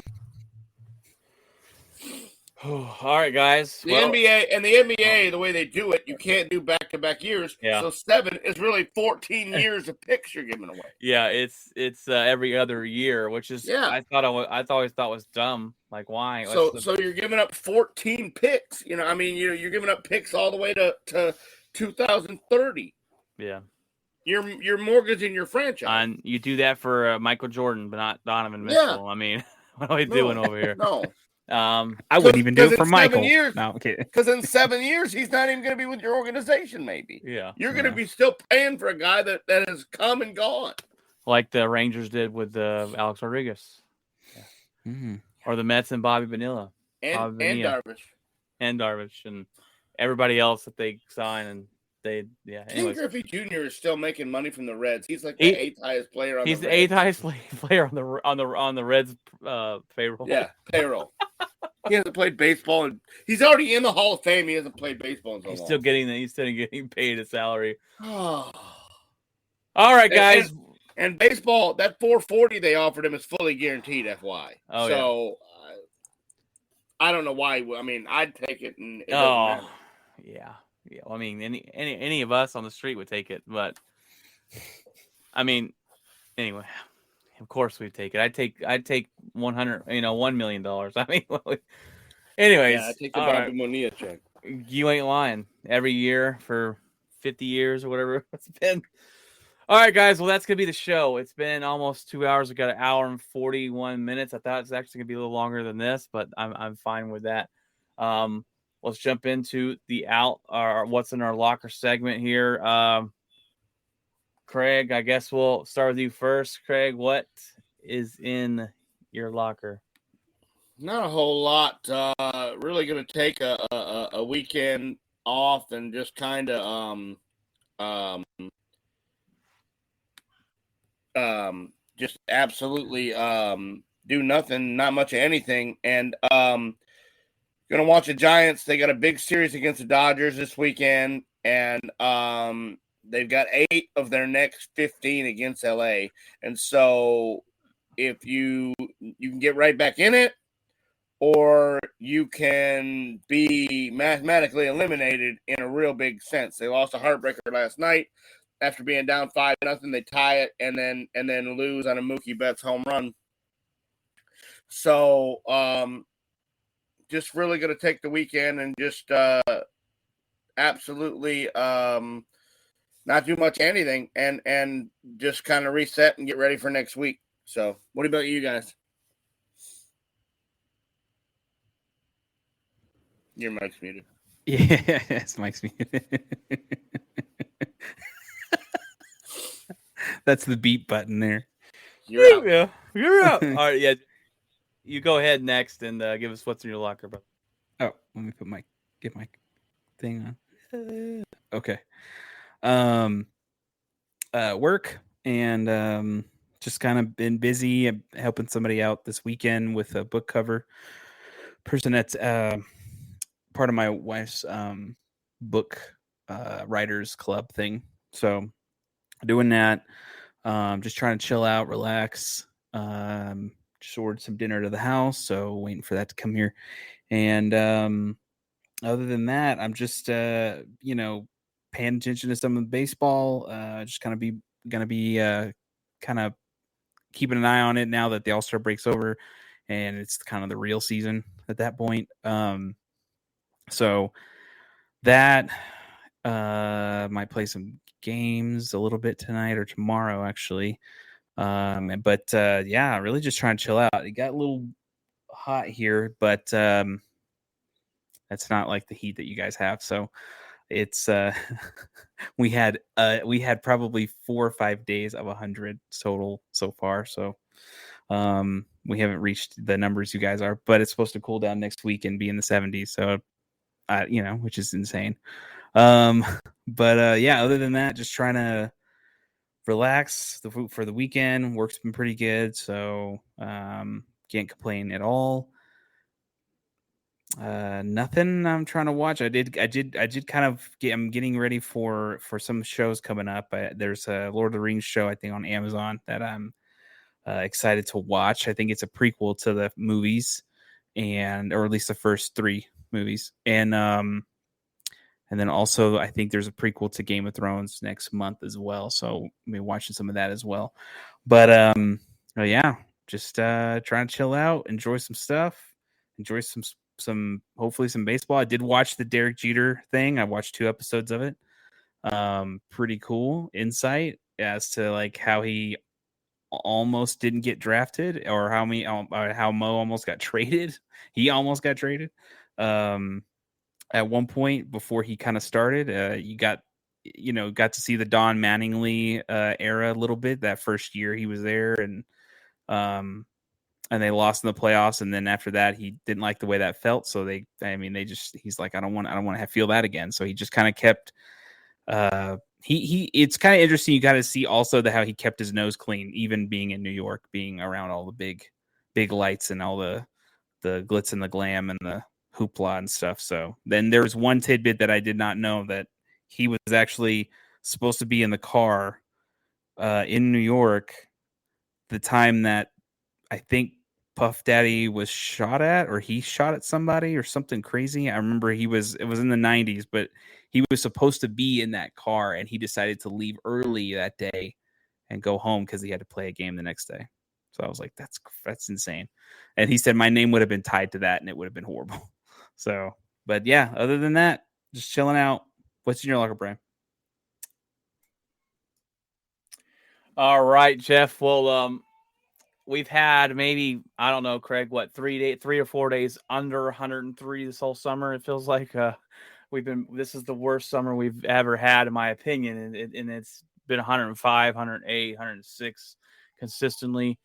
All right, guys. The NBA, the way they do it, you can't do back-to-back years. Yeah. So 7 is really 14 years of picks you're giving away. Yeah, it's every other year, which is I always thought was dumb. Like, why? So you're giving up 14 picks. You're giving up picks all the way to 2030. Yeah. You're mortgaging your franchise. And you do that for Michael Jordan, but not Donovan Mitchell. Yeah. I mean, what are we doing over here? No. I wouldn't even do it for Michael. No, okay. Because in 7 years, he's not even going to be with your organization, maybe. Yeah. You're going to be still paying for a guy that has come and gone. Like the Rangers did with Alex Rodriguez. Yeah. Mm-hmm. Or the Mets and Bobby Bonilla. And Darvish. And Darvish. And everybody else that they sign. And they, Ken Griffey Jr. is still making money from the Reds. He's like the 8th highest player on the Reds. He's the 8th highest player on the Reds payroll. Yeah, payroll. He hasn't played baseball, and he's already in the Hall of Fame. He hasn't played baseball in so long. He's still getting paid a salary. All right, guys. And baseball, that $440 they offered him is fully guaranteed. FY. I don't know why. I mean, I'd take it, and it doesn't matter. Yeah. Well, I mean, any of us on the street would take it, but I mean, anyway. Of course we'd take it. I'd take $1 million. I mean, anyways. Yeah, I take the Bobby Bonilla check. You ain't lying. Every year for 50 years or whatever it's been. All right, guys. Well, that's gonna be the show. It's been almost 2 hours. We got 1 hour and 41 minutes. I thought it's actually gonna be a little longer than this, but I'm fine with that. Let's jump into what's in our locker segment here. Craig, I guess we'll start with you first. Craig, what is in your locker? Not a whole lot. Really going to take a weekend off and just kind of just absolutely do nothing, not much of anything. And going to watch the Giants. They got a big series against the Dodgers this weekend, and they've got 8 of their next 15 against LA. And so if you can get right back in it, or you can be mathematically eliminated in a real big sense. They lost a heartbreaker last night after being down 5-0. They tie it and then lose on a Mookie Betts home run. So just really going to take the weekend and just absolutely not do much anything and just kind of reset and get ready for next week. So what about you guys? Your mic's muted. Yes, mic's muted. That's the beep button there. You're out. Yeah, you're out. All right, yeah. You go ahead next and give us what's in your locker, bro. Oh, let me get my thing on. Okay. Work and just kind of been busy helping somebody out this weekend with a book cover. Person that's part of my wife's book writers club thing. So doing that, just trying to chill out, relax, Just ordered some dinner to the house, so waiting for that to come here. And other than that, I'm just paying attention to some of the baseball. Just kind of gonna be kind of keeping an eye on it now that the All-Star break's over and it's kind of the real season at that point. So that might play some games a little bit tonight or tomorrow, actually. But really just trying to chill out. It got a little hot here, but that's not like the heat that you guys have. So it's we had probably 4 or 5 days of 100 total so far. So we haven't reached the numbers you guys are, but it's supposed to cool down next week and be in the 70s. So which is insane. But other than that, just trying to relax for the weekend. Work's been pretty good, so can't complain at all. Nothing I'm trying to watch. I did kind of I'm getting ready for some shows coming up. There's a Lord of the Rings show, I think, on Amazon that I'm excited to watch. I think it's a prequel to the movies, or at least the first 3 movies. And then also I think there's a prequel to Game of Thrones next month as well. So I'll be watching some of that as well. But just trying to chill out, enjoy some stuff, enjoy some hopefully some baseball. I did watch the Derek Jeter thing. I watched 2 episodes of it. Pretty cool insight as to like how he almost didn't get drafted, or how Mo almost got traded. He almost got traded. At one point before he kind of started, you got to see the Don Mattingly era a little bit that first year he was there, and they lost in the playoffs, and then after that he didn't like the way that felt, so he's like, I don't want to feel that again, so he just kind of kept it's kind of interesting. You got to see also how he kept his nose clean, even being in New York, being around all the big lights and all the glitz and the glam and the hoopla and stuff. So then there was one tidbit that I did not know, that he was actually supposed to be in the car in New York the time that I think Puff Daddy was shot at, or he shot at somebody or something crazy. I remember it was in the 90s, but he was supposed to be in that car, and he decided to leave early that day and go home because he had to play a game the next day. So I was like, that's insane. And he said my name would have been tied to that and it would have been horrible. So, but yeah, other than that, just chilling out. What's in your locker, Brian? All right, Jeff. Well, we've had maybe, I don't know, Craig, what, 3 or 4 days under 103 this whole summer. It feels like this is the worst summer we've ever had, in my opinion. And it's been 105, 108, 106 consistently.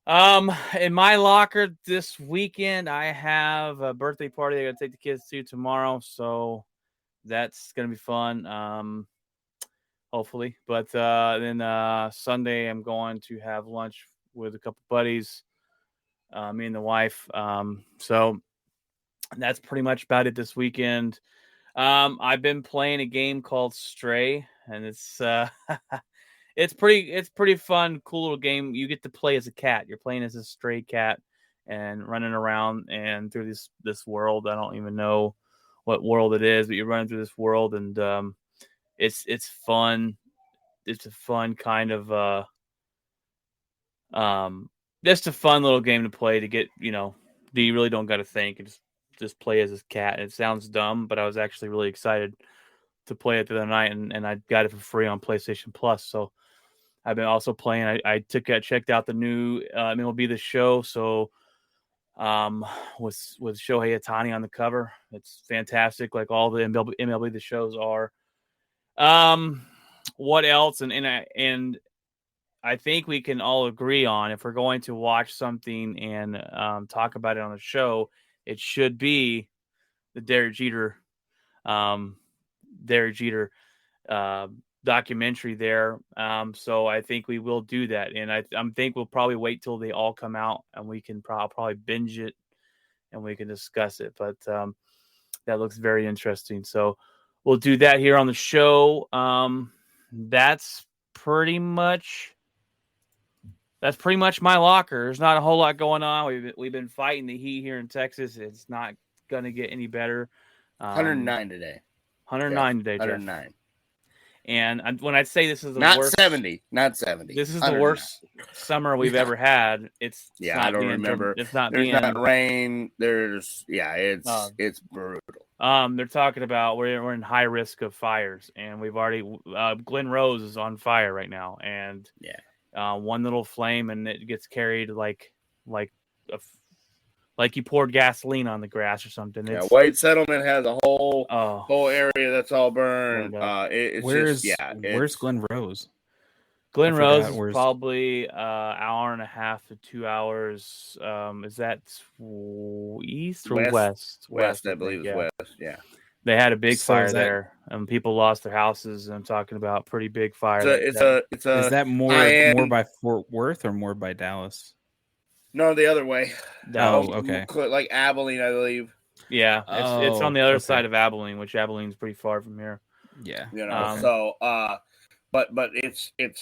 In my locker this weekend, I have a birthday party I got to take the kids to tomorrow, so that's gonna be fun. Hopefully, but then Sunday I'm going to have lunch with a couple buddies, me and the wife. So that's pretty much about it this weekend. I've been playing a game called Stray, and it's it's pretty fun, cool little game. You get to play as a cat. You're playing as a stray cat and running around and through this world. I don't even know what world it is, but you're running through this world, and it's fun. It's a fun kind of just a fun little game to play to get, you really don't got to think and just play as a cat. It sounds dumb, but I was actually really excited to play it the other night, and I got it for free on PlayStation Plus. So I've been also playing. I checked out the new MLB The Show. So with Shohei Ohtani on the cover, it's fantastic, like all the MLB The Shows are. What else? And I think we can all agree on, if we're going to watch something and talk about it on the show, it should be the Derek Jeter documentary there. So I think we will do that, and I think we'll probably wait till they all come out, and we can probably binge it and we can discuss it. But that looks very interesting. So we'll do that here on the show. That's pretty much that's pretty much my locker. There's not a whole lot going on. We've been fighting the heat here in Texas. It's not going to get any better. 109 today. 109 today, Jeff. 109. And when I say this is the Not worst, 70. Not 70. this is the worst summer we've ever had. It's I don't remember. It's not There's being not rain. It's brutal. They're talking about we're in high risk of fires, and we've already Glen Rose is on fire right now, and one little flame and it gets carried like you poured gasoline on the grass or something. It's, White Settlement has a whole area that's all burned. Where's Glen Rose? Glen Rose is probably hour and a half to 2 hours. Is that east or west? West, I believe is west. Yeah. They had a big fire there, and people lost their houses. I'm talking about pretty big fire. Is that more by Fort Worth or more by Dallas? No, the other way. Okay. Like Abilene, I believe. Yeah, it's on the other side of Abilene, which Abilene's pretty far from here. Yeah. But it's that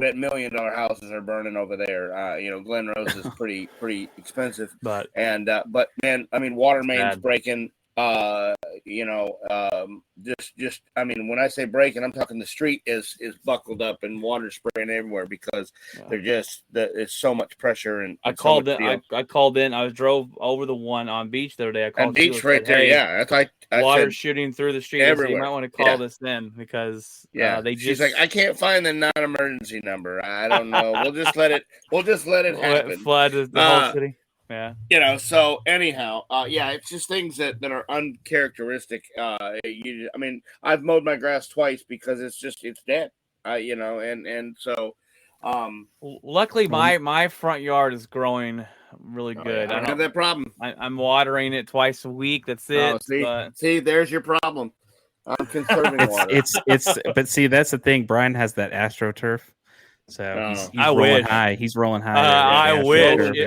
$1 million houses are burning over there. Glen Rose is pretty expensive. But man, I mean, water mains breaking. When I say breaking, I'm talking the street is buckled up and water spraying everywhere because it's so much pressure. And I called in. I drove over the one on Beach the other day. I called Beach right there. Yeah, that's water shooting through the street. So you might want to call this in because she's like, I can't find the non-emergency number. I don't know. We'll just let it happen. Flood the whole city. Yeah. So anyhow, it's just things that are uncharacteristic. I've mowed my grass twice because it's dead. Luckily my front yard is growing really good. I don't have that problem. I'm watering it twice a week. That's it. See, there's your problem. I'm conserving water. But see, that's the thing. Brian has that AstroTurf. So he's rolling high. He's rolling high. I wish.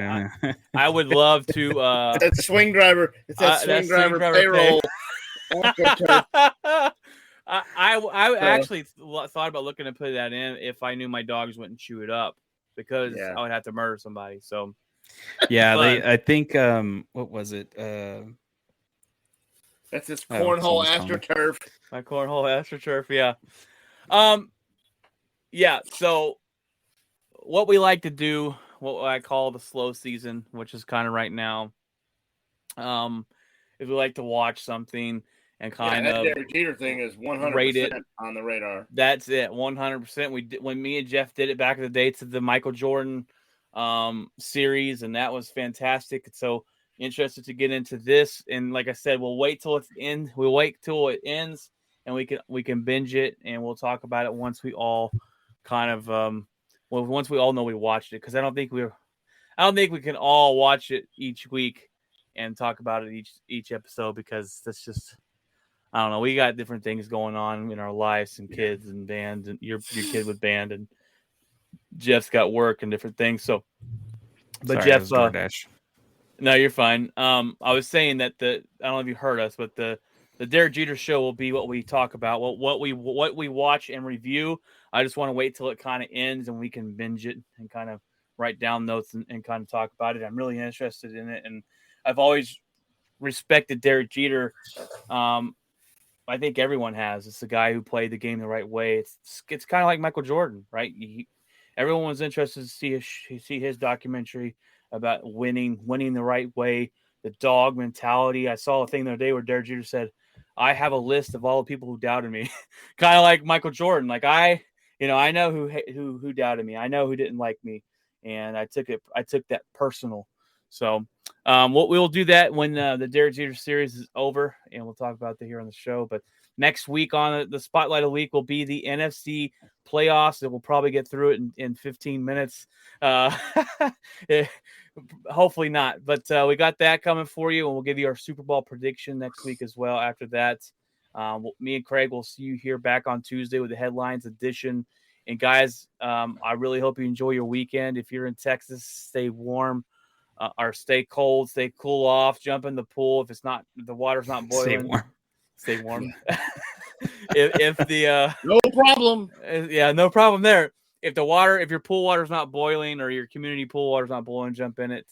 I would love to. That swing driver. It's that swing driver payroll. I actually thought about looking to put that in if I knew my dogs wouldn't chew it up because I would have to murder somebody. So I think what was it? That's his cornhole AstroTurf. My cornhole AstroTurf. Yeah. So what we like to do, what I call the slow season, which is kind of right now, is we like to watch something and kind of Derek Jeter thing is 100% on the radar. That's it, 100%. We did when me and Jeff did it back in the day to the Michael Jordan series, and that was fantastic. So interested to get into this, and like I said, we'll wait till it's in. We'll wait till it ends, and we can binge it, and we'll talk about it once we all kind of once we all know we watched it, because I don't think we can all watch it each week and talk about it each episode, because that's just, I don't know. We got different things going on in our lives and kids and band, and your kid with band, and Jeff's got work and different things. So, but sorry, Jeff, no, you're fine. I was saying that I don't know if you heard us, but the Derek Jeter show will be what we talk about, what we watch and review. I just want to wait till it kind of ends and we can binge it and kind of write down notes and kind of talk about it. I'm really interested in it, and I've always respected Derek Jeter. I think everyone has. It's the guy who played the game the right way. It's kind of like Michael Jordan, right? Everyone was interested to see his documentary about winning the right way, the dog mentality. I saw a thing the other day where Derek Jeter said, I have a list of all the people who doubted me. Kind of like Michael Jordan. Like I know who doubted me. I know who didn't like me. And I took that personal. So we'll do that when the Derek Jeter series is over, and we'll talk about that here on the show. But next week on the Spotlight of the Week will be the NFC playoffs. And we'll probably get through it in 15 minutes. Hopefully not. But we got that coming for you, and we'll give you our Super Bowl prediction next week as well. After that, me and Craig will see you here back on Tuesday with the headlines edition. And guys, I really hope you enjoy your weekend. If you're in Texas, stay warm. Or stay cold, stay cool off, jump in the pool. If the water's not boiling, stay warm. If the no problem. Yeah, no problem there. if your pool water's not boiling or your community pool water's not boiling, jump in it.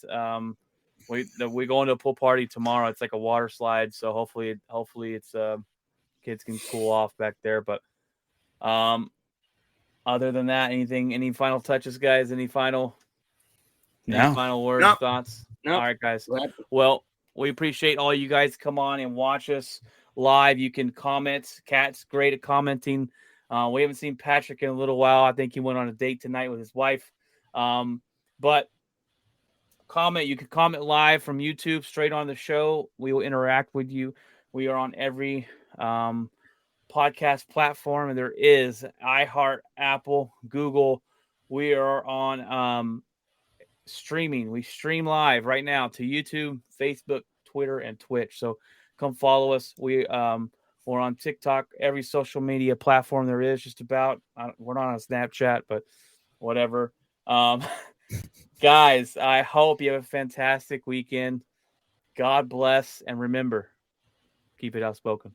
We go into a pool party tomorrow. It's like a water slide, so hopefully it's kids can cool off back there. But other than that, any final touches, guys? Any final words, No. thoughts? No. All right, guys. Well, we appreciate all you guys come on and watch us live. You can comment. Kat's great at commenting. We haven't seen Patrick in a little while. I think he went on a date tonight with his wife. But comment. You can comment live from YouTube straight on the show. We will interact with you. We are on every podcast platform, and there is iHeart, Apple, Google. We are on streaming. We stream live right now to YouTube, Facebook, Twitter, and Twitch. So come follow us. We're on TikTok, every social media platform there is. Just about. We're not on Snapchat, but whatever. Guys, I hope you have a fantastic weekend. God bless, and remember, keep it outspoken.